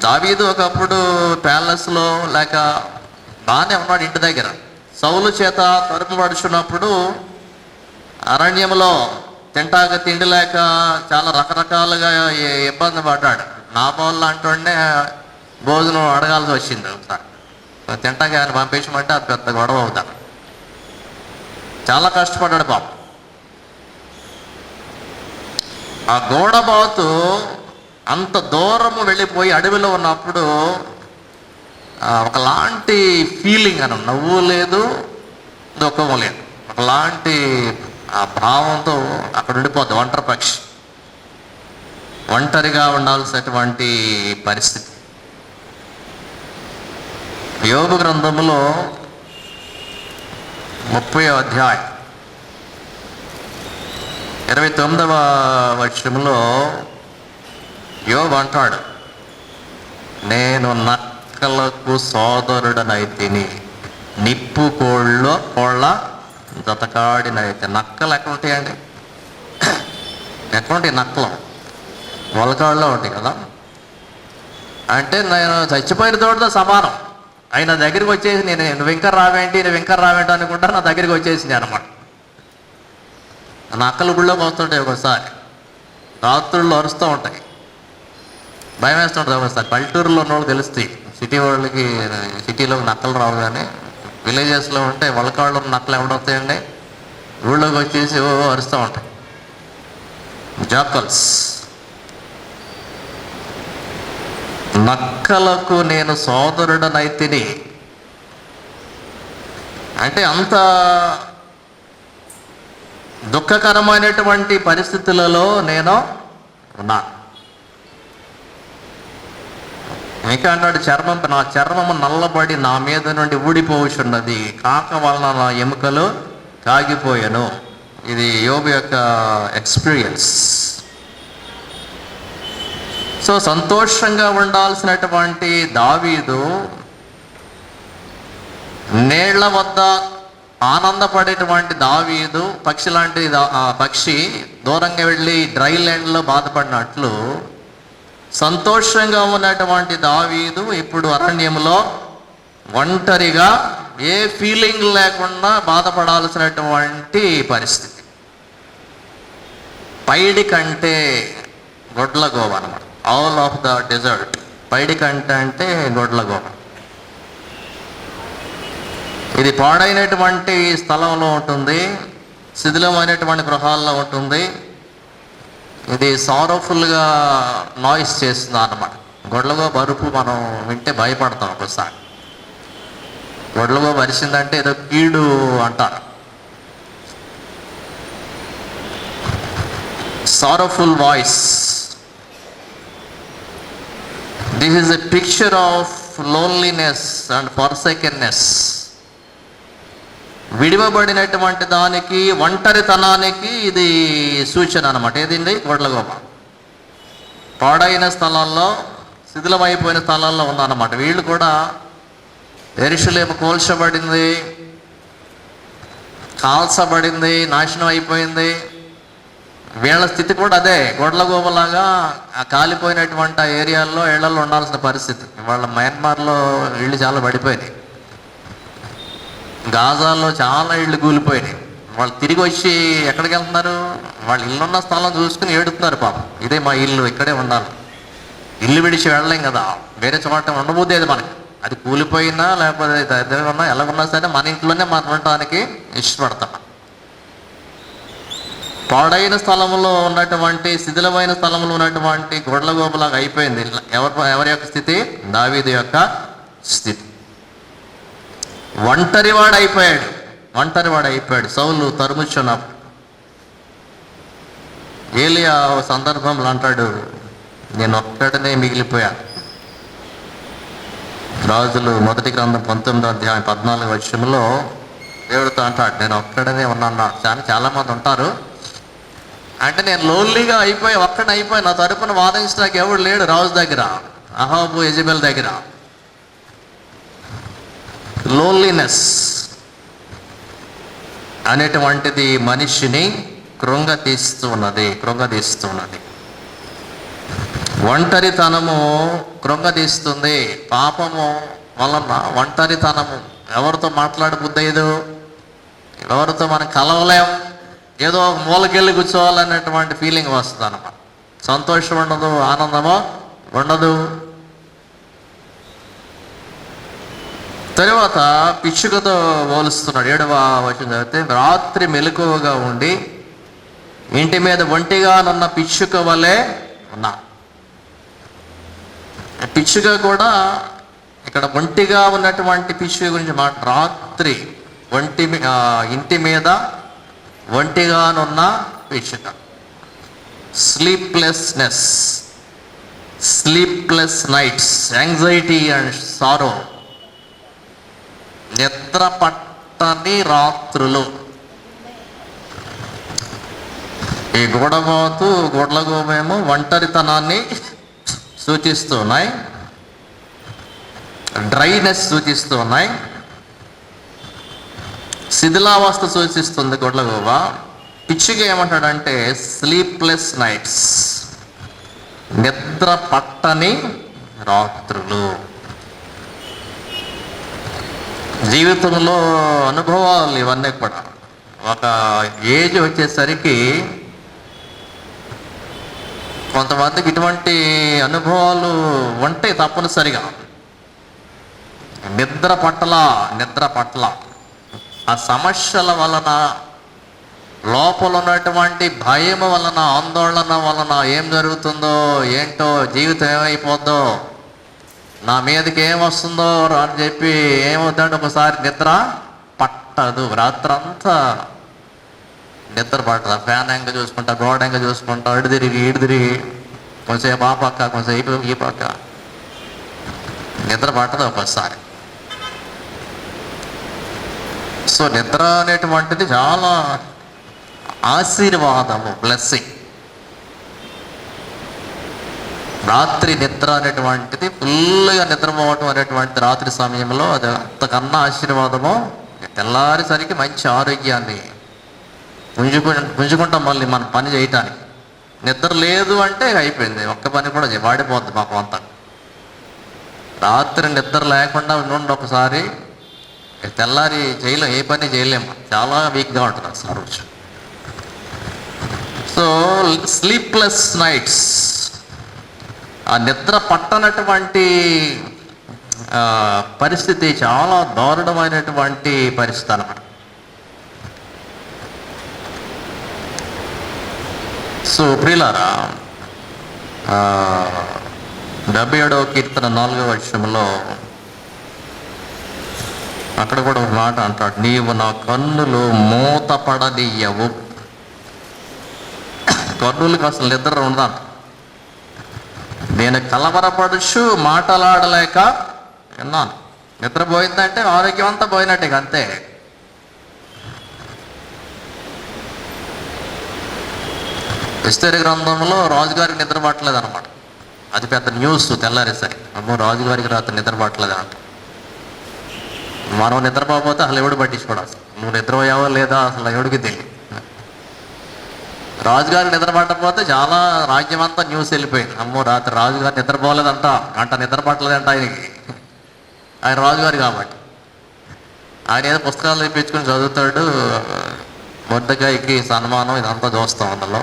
Speaker 1: దావీదు ఒకప్పుడు ప్యాలెస్లో లేక బాగానే ఉన్నాడు ఇంటి దగ్గర. సౌలు చేత తరుముబడుచున్నప్పుడు అరణ్యంలో తింటాక తిండి లేక చాలా రకరకాలుగా ఇబ్బంది పడ్డాడు. నాబాల్ అంటుండే భోజనం అడగాల్సి వచ్చింది ఒకసారి. తింటాక ఆయన పంపించమంటే అది పెద్ద గొడవ అవుతాడు. చాలా కష్టపడ్డాడు పాపం. ఆ గోడబాతు అంత దూరము వెళ్ళిపోయి అడవిలో ఉన్నప్పుడు ఒకలాంటి ఫీలింగ్ అని, నవ్వు లేదు, దుఃఖము లేదు, ఒకలాంటి ఆ భావంతో అక్కడ ఉండిపోద్ది. ఒంటరి పక్షి, ఒంటరిగా ఉండాల్సినటువంటి పరిస్థితి. యోబు గ్రంథములో 30వ అధ్యాయం 29వ వచనంలో యోబు అంటాడు, నేను నక్కలకు సోదరుడనైతిని, నిప్పు కోళ్ళ జతకాడినైతే. నక్కలు ఎక్కడ ఉంటాయండి? ఎక్కడ ఉంటాయి నక్కలు? మొలకాళ్ళలో ఉంటాయి కదా. అంటే నేను చచ్చిపోయిన తోటతో సమానం. ఆయన దగ్గరికి వచ్చేసి నువ్వు ఇంకా రావేంటి అనుకుంటా నా దగ్గరికి వచ్చేసింది అనమాట. నక్కలు గుళ్ళోకి వస్తుంటాయి, ఒకసారి రాత్రుల్లో అరుస్తూ ఉంటాయి, భయం వేస్తుంటుంది. ఒకసారి పల్లెటూరులో ఉన్న వాళ్ళు తెలుస్తాయి, సిటీలో నక్కలు రావు. కానీ విలేజెస్లో ఉంటే మొలకాళ్ళు నక్కలు ఎవడవుతాయండి, ఊళ్ళోకి వచ్చేసి అరుస్తూ ఉంటాయి. జాకల్స్. నక్కలకు నేను సోదరుడనైతిని, అంటే అంత దుఃఖకరమైనటువంటి పరిస్థితులలో నేను ఉన్నా. ఇంకా అన్నాడు, నా చర్మము నల్లబడి నా మీద నుండి ఊడిపోవచ్చున్నది, కాక వలన నా ఎముకలు కాగిపోయాను. ఇది యోబు యొక్క ఎక్స్పీరియన్స్. సో సంతోషంగా ఉండాల్సినటువంటి దావీదు నీళ్ల వద్ద ఆనందపడేటువంటి దావీదు, పక్షి లాంటి పక్షి దూరంగా వెళ్ళి డ్రై ల్యాండ్లో బాధపడినట్లు సంతోషంగా ఉన్నటువంటి దావీదు ఇప్పుడు అరణ్యంలో ఒంటరిగా ఏ ఫీలింగ్ లేకుండా బాధపడాల్సినటువంటి పరిస్థితి. పైడి కంటే గొడ్లగోవ అనమాట, ఆల్ ఆఫ్ ద డెజర్ట్. పైడి కంటే అంటే గొడ్లగోవ. ఇది పాడైనటువంటి స్థలంలో ఉంటుంది, శిథిలమైనటువంటి గృహాల్లో ఉంటుంది. ఇది సారోఫుల్గా నాయిస్ చేస్తుంది అన్నమాట. గొడ్లగో బరుపు మనం వింటే భయపడతాం ఒకసారి. గొడ్లగో బరిసిందంటే ఏదో కీడు అంటారు. Sorrowful voice. This is a picture of loneliness and forsakenness. విడివబడినటువంటి దానికి, ఒంటరితనానికి ఇది సూచన అనమాట. ఏదండి? గొడ్లగోమ. పాడైన స్థలాల్లో, శిథిలమైపోయిన స్థలాల్లో ఉందన్నమాట. వీళ్ళు కూడా యెరూషలేము కూల్చబడింది, కాల్చబడింది, నాశనం అయిపోయింది. వీళ్ళ స్థితి కూడా అదే, గొడ్లగోమలాగా కాలిపోయినటువంటి ఆ ఏరియాల్లో ఇళ్లలో ఉండాల్సిన పరిస్థితి. వాళ్ళ మయన్మార్లో ఇళ్ళు చాలా పడిపోయినాయి, గాజాల్లో చాలా ఇళ్ళు కూలిపోయినాయి. వాళ్ళు తిరిగి వచ్చి ఎక్కడికి వెళ్తున్నారు? వాళ్ళు ఇల్లున్న స్థలం చూసుకుని ఏడుతున్నారు. పాపం, ఇదే మా ఇల్లు, ఇక్కడే ఉండాలి. ఇల్లు విడిచి వెళ్ళలేం కదా, వేరే చోట ఉండబోదేది మనకి. అది కూలిపోయినా లేకపోతే దగ్గరగా ఎలాగున్నా సరే మన ఇంట్లోనే మనం ఉండటానికి ఇష్టపడతాం. పాడైన స్థలంలో ఉన్నటువంటి, శిథిలమైన స్థలంలో ఉన్నటువంటి గొడ్లగోపలాగా అయిపోయింది ఎవరి యొక్క స్థితి? దావీదు యొక్క స్థితి. ఒంటరివాడైపోయాడు. సౌలు తరుముచున్నప్పుడు ఏలియా సందర్భంలో అంటాడు, నేను ఒక్కడనే మిగిలిపోయాను. రాజులు మొదటి గ్రంథం 19వ అధ్యాయం 14వ వచనంలో దేవుడితో అంటాడు, నేను ఒక్కడనే ఉన్నాను. చాలా మంది ఉంటారు అంటే నేను లోన్లీగా ఒక్కడైపోయి నా తరపున వాదించడానికి ఎవడు లేడు రాజు దగ్గర, అహాబు యెజెబెల్ దగ్గర. లోన్లీనెస్ అనేటువంటిది మనిషిని కృంగతీస్తున్నది. ఒంటరితనము కృంగతీస్తుంది. పాపము వలన ఒంటరితనము, ఎవరితో మాట్లాడబుద్దయ్యదు, ఎవరితో మనం కలవలేం, ఏదో మూలకెళ్ళి కూర్చోవాలనేటువంటి ఫీలింగ్ వస్తుంది అన్నమాట. సంతోషం ఉండదు, ఆనందము ఉండదు. తరువాత పిచ్చుకతో పోలుస్తున్నాడు. 7వ వచనం చదివితే, రాత్రి మెలకువగా ఉండి ఇంటి మీద ఒంటిగానున్న పిచ్చుక వలె ఉన్నా. పిచ్చుక కూడా ఇక్కడ ఒంటిగా ఉన్నటువంటి పిచ్చుక గురించి రాత్రి ఇంటి మీద ఒంటిగానున్న పిచ్చుక. Sleepless nights, anxiety and sorrow. నిద్ర పట్టని రాత్రులు. ఈ గొడ్లగోమేమో ఒంటరితనాన్ని సూచిస్తున్నాయి, డ్రైనెస్ సూచిస్తున్నాయి, శిథిలావస్థ సూచిస్తుంది గొడ్లగోవ. పిచ్చిగా ఏమంటాడంటే స్లీప్లెస్ నైట్స్, నిద్ర పట్టని రాత్రులు. జీవితంలో అనుభవాలు ఇవన్నీ కూడా. ఒక ఏజ్ వచ్చేసరికి కొంతమందికి ఇటువంటి అనుభవాలు ఉంటే తప్పనిసరిగా నిద్ర పట్ల ఆ సమస్యల వలన, లోపల ఉన్నటువంటి భయం వలన, ఆందోళన వలన ఏం జరుగుతుందో ఏంటో, జీవితం ఏమైపోద్దో, నా మీదకి ఏమొస్తుందో అని చెప్పి ఏమవుతుందంటే ఒకసారి నిద్ర పట్టదు, రాత్రంతా నిద్ర పట్టదు. ఫ్యాన్ ఎంక చూసుకుంటా, గోడ ఎంక చూసుకుంటా, ఇటు తిరిగి కొంచెంసేపు ఆ పక్క, కొంచెంసేపు ఈ పక్క, నిద్ర పట్టదు ఒకసారి. సో నిద్ర అనేటువంటిది చాలా ఆశీర్వాదము, బ్లెస్సింగ్. రాత్రి నిద్ర అనేటువంటిది, ఫుల్గా నిద్రపోవటం అనేటువంటిది రాత్రి సమయంలో అది అంతకన్నా ఆశీర్వాదము. తెల్లారేసరికి మంచి ఆరోగ్యాన్ని పుంజుకుంటాం మళ్ళీ మనం పని చేయటానికి. నిద్ర లేదు అంటే అయిపోయింది, ఒక్క పని కూడా వాడిపోద్ది మాకు అంతా. రాత్రి నిద్ర లేకుండా ఉండి ఒకసారి తెల్లారి చేయలేం, ఏ పని చేయలేము, చాలా వీక్గా ఉంటుంది అసలు రోజు. సో స్లీప్లెస్ నైట్స్, ఆ నిద్ర పట్టనటువంటి పరిస్థితి చాలా దారుణమైనటువంటి పరిస్థితి అన్నమాట. సో ప్రియులారా, 77వ కీర్తన 4వ వచనంలో అక్కడ కూడా ఒక మాట అంటాడు, నీవు నా కన్నులు మూతపడనీయవు. కన్నులకు అసలు నిద్ర ఉండదంట. నేను కలవరపడుచు మాటలాడలేక విన్నాను. నిద్రపోయిందంటే ఆరోగ్యం అంతా పోయినట్టే, అంతే. ఎస్తేరు గ్రంథంలో రాజుగారికి నిద్ర పట్టలేదు అనమాట. అది పెద్ద న్యూస్ తెల్లారేసరి, అమ్మో రాజుగారికి రాత్రి నిద్ర పట్టలేదు అంట. మనం నిద్రపోతే అసలు ఎవడు పట్టించుకోడు, అసలు నువ్వు నిద్రపోయావో లేదా అసలు ఎవడికి తెలియదు. రాజుగారికి నిద్ర పట్టకపోతే చాలా రాజ్యం అంతా న్యూస్ వెళ్ళిపోయింది, అమ్మో రాత్రి రాజుగారు నిద్రపోలేదంట, గంట నిద్ర పట్టలేదంట ఆయనకి. ఆయన రాజుగారు కాబట్టి ఆయన ఏదో పుస్తకాలు తెప్పించుకొని చదువుతాడు, మొర్దెకైకి సన్మానం ఇదంతా చూస్తాం. అందులో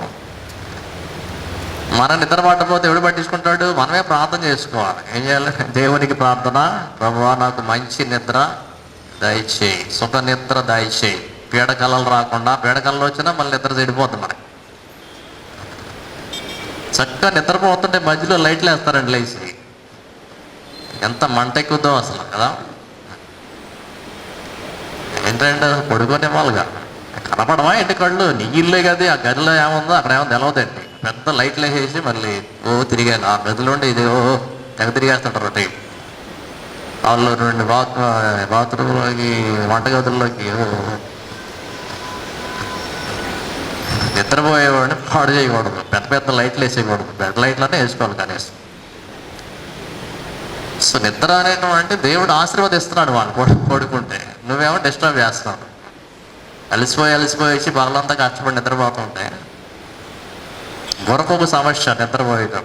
Speaker 1: మనం నిద్ర పట్టకపోతే ఎవడు పట్టించుకుంటాడు? మనమే ప్రార్థన చేసుకోవాలి. ఏం చేయాలి? దేవునికి ప్రార్థన, ప్రభువా నాకు మంచి నిద్ర దయచేయి, సుఖ నిద్ర దయచేయి, పీడకలలు రాకుండా, పీడకలలు వచ్చినా మళ్ళీ నిద్ర చెడిపోతుంది మనకి. చక్కగా నిద్రపోతుంటే మధ్యలో లైట్లు వేస్తారండి లేచి, ఎంత మంట ఎక్కుద్దో అసలు కదా. ఏంటంటే పడుకునే వాళ్ళుగా కనపడమా ఏంటి కళ్ళు, నీ ఇల్లే కదా, ఆ గదిలో ఏముందో అక్కడ ఏమో తెలవదండి. పెద్ద లైట్లు వేసేసి మళ్ళీ తిరిగాను ఆ గదిలోండి, ఇది తెగ తిరిగేస్తుంటారు అటు. వాళ్ళు రెండు బాత్రూంలోకి, వంటగదుల్లోకి. నిద్రపోయేవాడిని పాడు చేయకూడదు, పెద్ద పెద్ద లైట్లు వేసేయకూడదు, పెద్ద లైట్లనే వేసుకోవాలి కనీసం. సో నిద్ర అనేటువంటి దేవుడు ఆశీర్వదిస్తున్నాడు వాళ్ళు పడుకుంటే, నువ్వేమో డిస్టర్బ్ చేస్తున్నావు. అలసిపోయి పగలంతా కష్టపడి నిద్రపోతుంటే గొరకొక సమస్య, నిద్రపోయేటం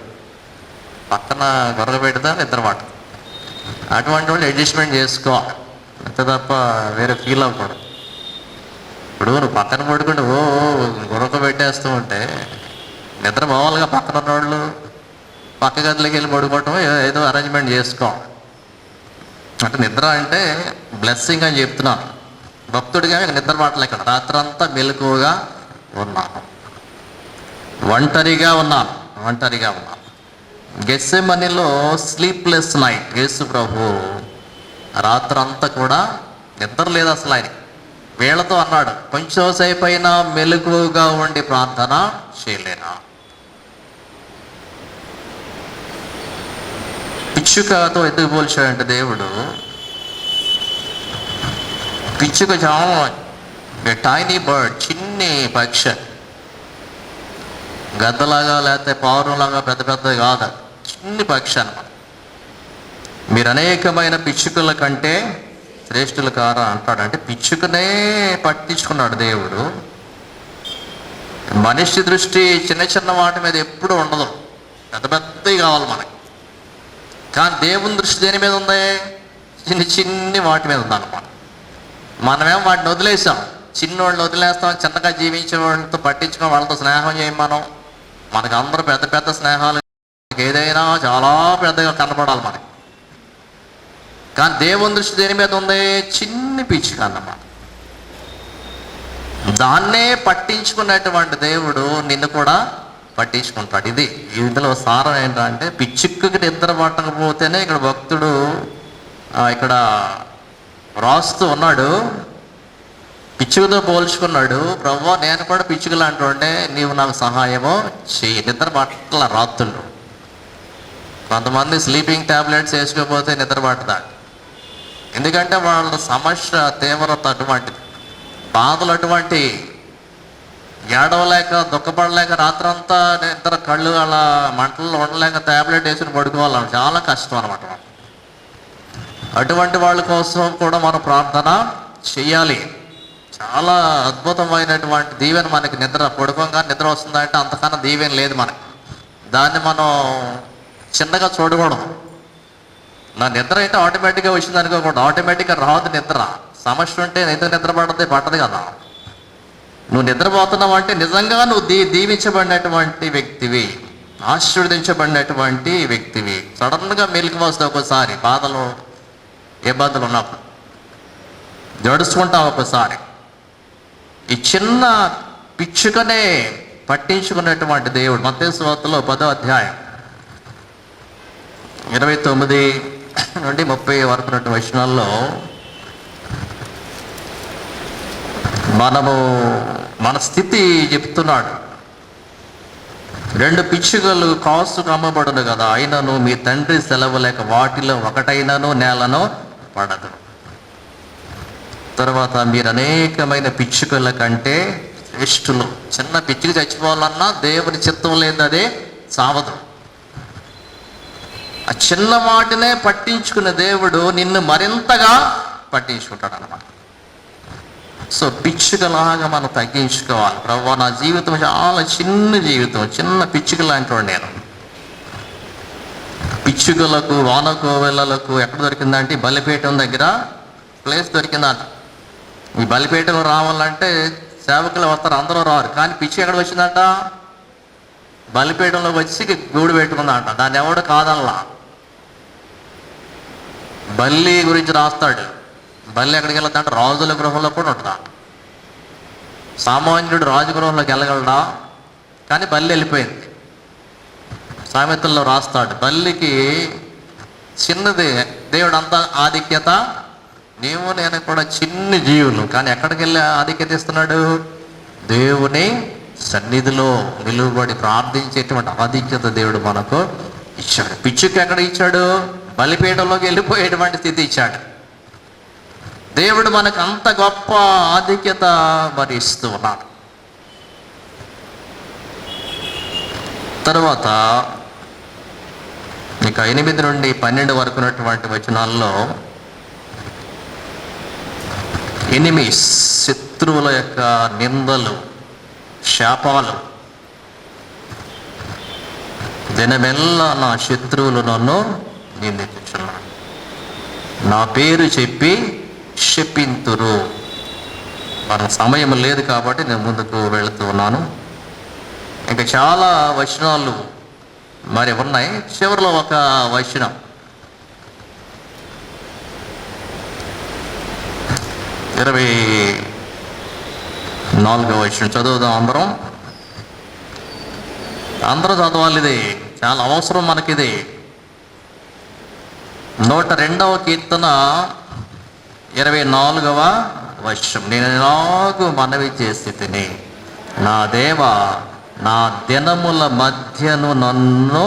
Speaker 1: పక్కన గొరక పెడితే నిద్రమాట. అటువంటి వాళ్ళు అడ్జస్ట్మెంట్ చేసుకోవాలి అంతే తప్ప వేరే ఫీల్ అవ్వకూడదు. ఇప్పుడు నువ్వు పక్కన పడుకుంటే గొరక పెట్టేస్తూ ఉంటే నిద్ర పోవాలిగా. పక్కన ఉన్నవాళ్ళు పక్క గదిలోకి వెళ్ళి పడుకోవటం ఏదో అరేంజ్మెంట్ చేసుకోవాలి. అంటే నిద్ర అంటే బ్లెస్సింగ్ అని చెప్తున్నాను. భక్తుడిగా నిద్ర మాటలు ఇక్కడ రాత్రంతా మెలకువగా ఉన్నాను, ఒంటరిగా ఉన్నాను. గెత్సెమనీలో స్లీప్లెస్ నైట్, యేసు ప్రభు రాత్రంతా కూడా నిద్ర లేదు అసలు. ఆయన వీళ్ళతో అన్నాడు, కొంచెం సేపు అయినా మెలకువగా ఉండి ప్రార్థన చేయలేనా? పిచ్చుకతో ఎందుకు పోల్చాడంటే దేవుడు, పిచ్చుక చాలా టైనీ బర్డ్, చిన్ని పక్షి, గద్దలాగా లేకపోతే పావురంలాగా పెద్ద పెద్దది కాదు, చిన్ని పక్షి అన్నమాట. మీరు అనేకమైన పిచ్చుకల కంటే శ్రేష్ఠుల కారా అంటాడు. అంటే పిచ్చుకనే పట్టించుకున్నాడు దేవుడు. మనిషి దృష్టి చిన్న చిన్న వాటి మీద ఎప్పుడు ఉండదు, పెద్ద పెద్దవి కావాలి మనకి. కానీ దేవుని దృష్టి దేని మీద ఉంది? చిన్ని వాటి మీద ఉందన్నమాట. మనమేమో వాటిని వదిలేసాం, చిన్నవాళ్ళని వదిలేస్తాం, చిన్నగా జీవించే వాళ్ళతో పట్టించుకొని వాళ్ళతో స్నేహం చేయం. మనకు అందరూ పెద్ద పెద్ద స్నేహాలు, ఏదైనా చాలా పెద్దగా కనపడాలి మనకి. కానీ దేవుని దృష్టి దేని మీద ఉంది? చిన్ని పిచ్చుక అన్నమాట. దాన్నే పట్టించుకున్నటువంటి దేవుడు నిన్ను కూడా పట్టించుకుంటాడు. ఇందులో సారం ఏంటంటే, పిచ్చుకకి నిద్ర పట్టకపోతేనే ఇక్కడ భక్తుడు ఇక్కడ రాస్తూ ఉన్నాడు, పిచ్చుకతో పోల్చుకున్నాడు. ప్రభువా నేను కూడా పిచ్చుక లాంటి, నీవు నాకు సహాయమో చెయ్యి. నిద్ర పట్ల రాత్రులు కొంతమంది స్లీపింగ్ టాబ్లెట్స్ వేసుకోకపోతే నిద్ర పట్టదాడు. ఎందుకంటే వాళ్ళ సమస్య తీవ్రత అటువంటిది, బాధలు అటువంటి, ఏడవలేక దుఃఖపడలేక రాత్రంతా నిద్ర కళ్ళు అలా మంటల్లో ఉండలేక టాబ్లెట్ వేసుకుని పడుకోవాలి. చాలా కష్టం అనమాట. అటువంటి వాళ్ళ కోసం కూడా మనం ప్రార్థన చెయ్యాలి. చాలా అద్భుతమైనటువంటి దీవెన మనకి. నిద్ర పడుకోగా నిద్ర వస్తుందంటే అంతకన్నా దీవెన లేదు మనకి. దాన్ని మనం చిన్నగా చూడకూడదు. నా నిద్ర అయితే ఆటోమేటిక్గా వచ్చింది అనుకోకూడదు. ఆటోమేటిక్గా రాదు నిద్ర. సమస్య ఉంటే నిద్ర పట్టదు కదా. నువ్వు నిద్రపోతున్నావు అంటే నిజంగా నువ్వు దీవించబడినటువంటి వ్యక్తివి, ఆశీర్వదించబడినటువంటి వ్యక్తివి. సడన్గా మెలికి వస్తావు ఒకసారి, బాధలు ఇబ్బందులు ఉన్నప్పుడు జడుచుకుంటావు ఒకసారి. ఈ చిన్న పిచ్చుకనే పట్టించుకున్నటువంటి దేవుడు. మత్తయి సువార్తలో 10వ అధ్యాయం 29 నుండి 30 వరకు ఉన్నటువంటి వచనాల్లో మన స్థితి చెప్తున్నాడు. 2 పిచ్చుకలు కాసుకు అమ్మబడును కదా, అయినను మీ తండ్రి సెలవు లేక వాటిలో ఒకటైనను నేలను పడదు. తర్వాత మీరు అనేకమైన పిచ్చుకల కంటే శ్రేష్ఠులు. చిన్న పిచ్చుక చచ్చిపోవాలన్నా దేవుని చిత్తం లేదు, అదే సావదు. ఆ చిన్న వాటినే పట్టించుకున్న దేవుడు నిన్ను మరింతగా పట్టించుకుంటాడు అన్నమాట. సో పిచ్చుకలాగా మనం తగ్గించుకోవాలి. ప్రభువా నా జీవితం చాలా చిన్న జీవితం, చిన్న పిచ్చుక లాంటి వాడు నేను. పిచ్చుకలకు వానకోవెళ్ళలకు ఎక్కడ దొరికిందంటే బలిపీఠం దగ్గర ప్లేస్ దొరికిందంట. ఈ బలిపీఠం రావాలంటే సేవకులు వస్తారు, అందరూ రారు. కానీ పిచ్చి ఎక్కడ వచ్చిందంట? బలిపీఠంలోకి వచ్చి గూడు పెట్టుకుందంట. దాన్ని ఎవడు కాదల్లా. బల్లి గురించి రాస్తాడు. బల్లి ఎక్కడికి వెళ్తాడంటే రాజుల గృహంలో కూడా ఉంటుందా. సామాన్యుడు రాజగృహంలోకి వెళ్ళగలడా? కానీ బల్లి వెళ్ళిపోయింది. సామెతల్లో రాస్తాడు, బల్లికి చిన్నది, దేవుడు అంతా ఆధిక్యత, నీవు నేను కూడా చిన్న జీవులు. కానీ ఎక్కడికి వెళ్ళి ఆధిక్యత ఇస్తున్నాడు? దేవుని సన్నిధిలో నిలువబడి ప్రార్థించేటువంటి ఆధిక్యత దేవుడు మనకు ఇచ్చాడు. పిచ్చుకి ఎక్కడ ఇచ్చాడు? బలిపీఠంలోకి వెళ్ళిపోయేటువంటి స్థితి ఇచ్చాడు. దేవుడు మనకు అంత గొప్ప ఆధిక్యత మరి ఇస్తూ ఉన్నాడు. తర్వాత ఇక 8 నుండి 12 వరకు ఉన్నటువంటి వచనాల్లో ఎనిమీస్, శత్రువుల యొక్క నిందలు, శాపాలు. దినమెల్లా నా శత్రువులు నన్ను నిందించుచున్నాను, నా పేరు చెప్పి శపింతురు. మన సమయం లేదు కాబట్టి నేను ముందుకు వెళుతూ ఉన్నాను. ఇంకా చాలా వచనాలు మరి ఉన్నాయి. చివరిలో ఒక వచనం 24వ వచనం చదువుదాం అందరం. అందరూ చదవాలి, ఇది చాలా అవసరం మనకిది. 102వ కీర్తన 24వ వచనం. నేను ఎలాగూ మనవి చేసి తిని, నా దేవా నా దినముల మధ్యను నన్ను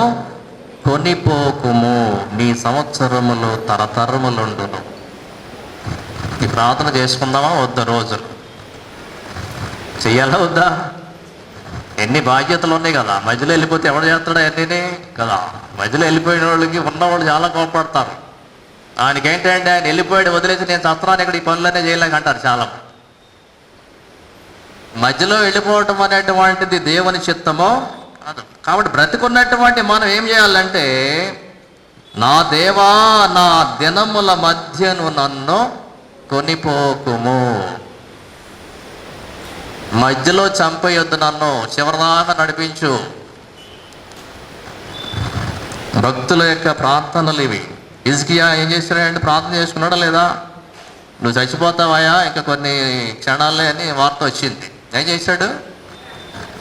Speaker 1: కొనిపోకుము, నీ సంవత్సరములు తరతరములుండును. ఈ ప్రార్థన చేసుకుందామా వద్దా? రోజులు చెయ్యాలా వద్దా? ఎన్ని బాధ్యతలు ఉన్నాయి కదా. మధ్యలో వెళ్ళిపోతే ఎవడు చేస్తాడా అన్నీ కదా. మధ్యలో వెళ్ళిపోయిన వాళ్ళకి ఉన్నవాళ్ళు చాలా కోపడతారు. ఆయనకేంటంటే ఆయన వెళ్ళిపోయాడు వదిలేసి నేను చస్తున్నాను ఇక్కడ, ఈ పనులనే చేయలేక అంటారు చాలా. మధ్యలో వెళ్ళిపోవటం అనేటువంటిది దేవుని చిత్తమో కాదు. కాబట్టి బ్రతికున్నటువంటి మనం ఏం చేయాలంటే, నా దేవా నా దినముల మధ్యను నన్ను కొనిపోకుము, మధ్యలో చంపేయొద్దు, నన్ను చివరిదాకా నడిపించు. భక్తుల యొక్క ప్రార్థనలు ఇవి. హిజ్కియా ఏం చేశాడంటే ప్రార్థన చేసుకున్నాడా లేదా? నువ్వు చచ్చిపోతావాయా ఇంకా కొన్ని క్షణాలే అని వార్త వచ్చింది. ఏం చేశాడు?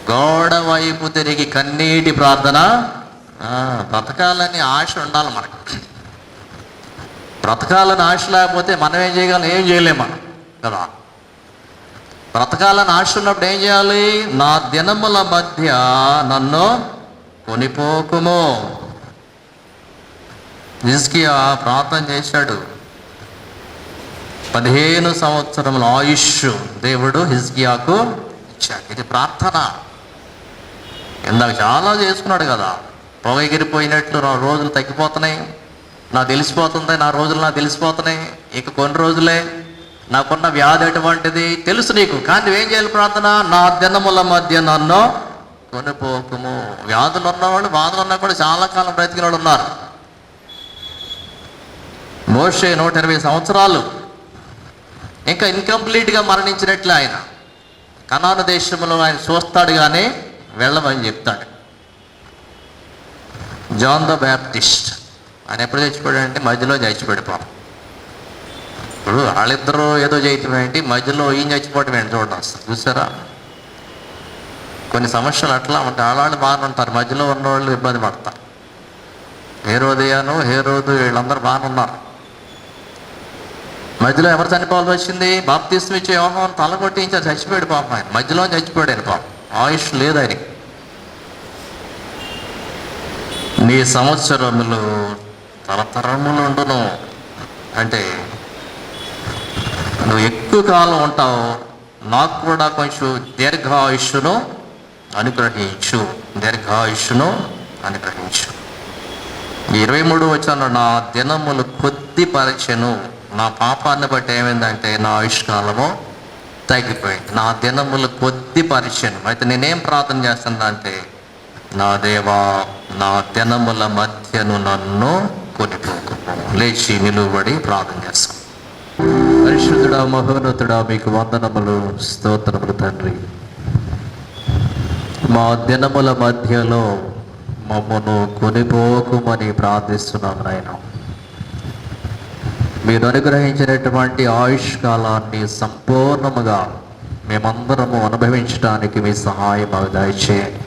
Speaker 1: గోడ వైపు తిరిగి కన్నీటి ప్రార్థన. బ్రతకాలని ఆశ ఉండాలి మనకు. బ్రతకాలని ఆశ లేకపోతే మనం ఏం చేయగలం? ఏం చేయలేము మనం కదా. బ్రతకాలని ఆశ ఉన్నప్పుడు ఏం చేయాలి? నా దినముల మధ్య నన్ను కొనిపోకుము. హిజ్కియా ప్రార్థన చేశాడు. 15 సంవత్సరముల ఆయుష్ దేవుడు హిజ్కియాకు ఇచ్చాడు. ఇది ప్రార్థన. ఇందాక చాలా చేసుకున్నాడు కదా. పొగ ఎగిరిపోయినట్లు నా రోజులు తగ్గిపోతున్నాయి, నాకు తెలిసిపోతుంది, నా రోజులు నాకు తెలిసిపోతున్నాయి, ఇక కొన్ని రోజులే, నాకున్న వ్యాధి అటువంటిది తెలుసు నీకు, కానీ నువ్వేం చేయాలి? ప్రార్థన. నా దినముల మధ్య నన్ను కొనిపోకుము. వ్యాధులు ఉన్నవాళ్ళు, బాధలు ఉన్నా కూడా చాలా కాలం బ్రతికిన వాళ్ళు ఉన్నారు. మోషే 120 సంవత్సరాలు ఇంకా ఇన్కంప్లీట్గా మరణించినట్లే. ఆయన కనాను దేశంలో ఆయన చూస్తాడు కానీ వెళ్ళమని చెప్తాడు. జాన్ ద బ్యాప్టిస్ట్ ఆయన ఎప్పుడు చచ్చిపోయాడంటే మధ్యలో చచ్చిపోయాడు పాపం. ఇప్పుడు వాళ్ళిద్దరూ ఏదో చేయటం ఏంటి, మధ్యలో ఈయన చచ్చిపోవటం ఏంటి చూడండి. అసలు చూసారా, కొన్ని సమస్యలు అట్లా ఉంటాయి. ఆడవాళ్ళు బాగానే ఉంటారు, మధ్యలో ఉన్నవాళ్ళు ఇబ్బంది పడతారు. హేరోదు వీళ్ళందరూ బాగానే ఉన్నారు. మధ్యలో ఎవరు చనిపోవాల్సి వచ్చింది? బాప్తిస్మం ఇచ్చే యోహాను తల కొట్టించారు, చచ్చిపోయాడు పాపం. ఆయన మధ్యలో చచ్చిపోయాడు. ఆయన పాపం ఆయుష్ లేదు ఆయన. నీ సంవత్సరములు తరతరములు ఉండును అంటే నువ్వు ఎక్కువ కాలం ఉంటావు, నాకు కూడా కొంచెం దీర్ఘాయుష్ను అనుగ్రహించు, దీర్ఘాయుష్ను అనుగ్రహించు. 23 వచనంలో నా దినములు కొద్ది పరిచెను. నా పాపాన్ని బట్టి ఏమైందంటే నా ఆయుష్కాలము తగ్గిపోయింది. నా దినములు కొద్ది పరిచెను. అయితే నేనేం ప్రార్థన చేస్తున్నా అంటే, నా దేవా నా దినముల మధ్యను నన్ను కొనిపోకుము. లేచి నిలువబడి ప్రార్థన చేస్తాం. పరిశుద్ధుడా, మహోన్నతుడా, మీకు వందనములు, స్తోత్రములు తండ్రి. మా దినముల మధ్యలో మమ్మను కొనిపోకుమని ప్రార్థిస్తున్నాను నాయన. మీరు అనుగ్రహించినటువంటి ఆయుష్ కాలాన్ని సంపూర్ణముగా మేమందరము అనుభవించడానికి మీ సహాయం మాకు దయచేయండి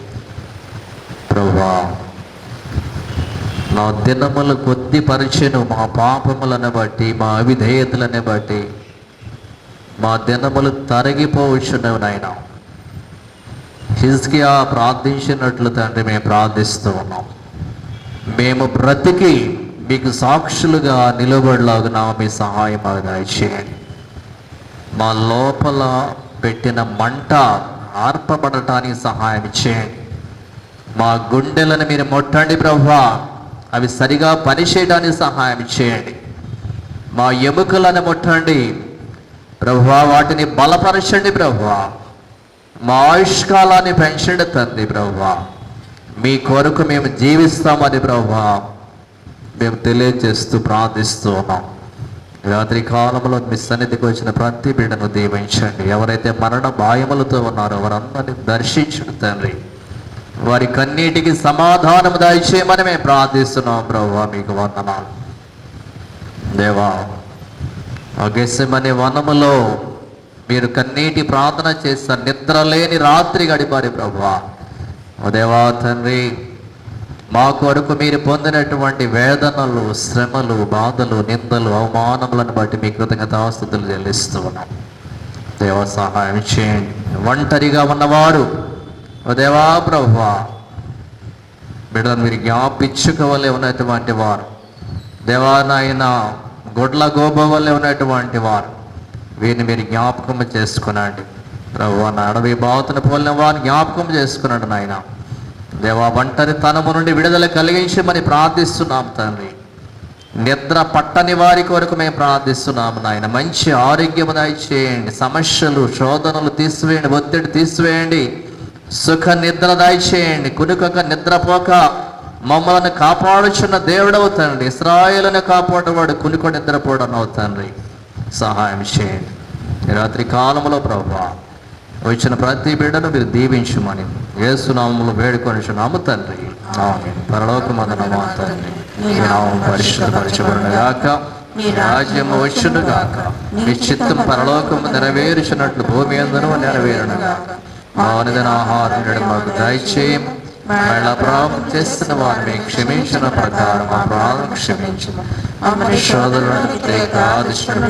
Speaker 1: ప్రభువా. నా దినములు కొద్ది పరిచెను. మా పాపములను బట్టి, మా అవిధేయతలను బట్టి మా దినములు తరిగిపోవచ్చున్నవి నాయన. హిజ్కియా ప్రార్థించినట్లు తండ్రి మేము ప్రార్థిస్తూ ఉన్నాం. మేము బ్రతికి మీకు సాక్షులుగా నిలబడలాగునా మీ సహాయం మాకు దయచేయండి. మా లోపల పెట్టిన మంట ఆర్పబడటానికి సహాయం చేయండి. మా గుండెలను మీరు ముట్టండి ప్రభువా, అవి సరిగా పనిచేయడానికి సహాయం చేయండి. మా ఎముకలను ముట్టండి ప్రభువా, వాటిని బలపరచండి ప్రభువా. మా ఆయుష్కాలాన్ని పెంచండి తండ్రి ప్రభువా. మీ కొరకు మేము జీవిస్తామని ప్రభువా మేము తెలియజేస్తూ ప్రార్థిస్తూ ఉన్నాం. రాత్రి కాలంలో మీ సన్నిధికి వచ్చిన ప్రతి బిడ్డను దీవించండి. ఎవరైతే మరణ భయములతో ఉన్నారో వారందరినీ దర్శించండి తండ్రి. వారి కన్నీటికి సమాధానం దయచేయమని మేము ప్రార్థిస్తున్నాం ప్రభువా. మీకు వందనాలు దేవా. గెత్సెమనే వనములో మీరు కన్నీటి ప్రార్థన చేస్తారు, నిద్రలేని రాత్రి గడిపారు ప్రభువా. ఓ దేవా తండ్రి, మా కొరకు మీరు పొందినటువంటి వేదనలు, శ్రమలు, బాధలు, నిందలు, అవమానములను బట్టి మీ కృతజ్ఞతాస్తుతులు చెల్లిస్తూ ఉన్నాం దేవా. సహాయం చేయండి. ఒంటరిగా ఉన్నవాడు ఓ దేవా ప్రభువా, బిడ్డను మీరు జ్ఞాపించుకోవలే ఉన్నటువంటి వారు దేవా నాయన, గొడ్ల గోబ వల్లే ఉన్నటువంటి వారు వీరిని మీరు జ్ఞాపకం చేసుకునండి ప్రభువా. నా అడవి బాతును పోలిన వారిని జ్ఞాపకం చేసుకున్నాడు నాయన దేవా. ఒంటరి తనము నుండి విడుదల కలిగించమని ప్రార్థిస్తున్నాం తండ్రి. నిద్ర పట్టని వారి కొరకు మేము ప్రార్థిస్తున్నాము నాయన. మంచి ఆరోగ్యము దయచేయండి. సమస్యలు, శోధనలు తీసివేయండి. ఒత్తిడి తీసివేయండి. సుఖ నిద్ర దయచేయండి. కునుకక నిద్రపోక మమ్మల్ని కాపాడుచున్న దేవుడవు తండ్రి. ఇశ్రాయేలును కాపాడువాడు కునుక నిద్రపోవడనవు తండ్రి. సహాయం చేయండి. రాత్రి కాలంలో ప్రభువా వచ్చిన ప్రతి బిడ్డను మీరు దీవించమని యేసు నామములో వేడుకొనుచున్నాము తండ్రి. ఆమేన్. పరలోకమందున మా తండ్రి, మీ నామము పరిశుద్ధపరచబడును గాక, మీ రాజ్యము వచ్చును గాక, మీ చిత్తం పరలోకము నెరవేర్చినట్లు భూమి యందును నెరవేరును గాక. మా అనుదిన ఆహారం నేడు మాకు దయచేయము. మళ్ళా పాపం చేస్తున్న వారిని క్షమించిన ప్రకారం మా పాపం క్షమించు. శోధన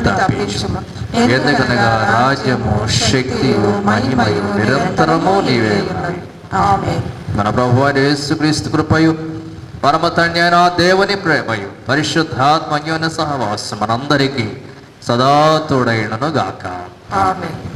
Speaker 1: తప్పించుము. ఎందుకనగా రాజ్యము, శక్తియు, మహిమయు నిరంతరము నీవే ఉన్నాయి. మన ప్రభువైన యేసుక్రీస్తు కృపయు, పరమ తండ్రి అయిన దేవుని ప్రేమయు, పరిశుద్ధాత్మ అన్యోన్య సహవాసం మనందరికీ సదా తోడైనను గాక.
Speaker 2: ఆమేన్.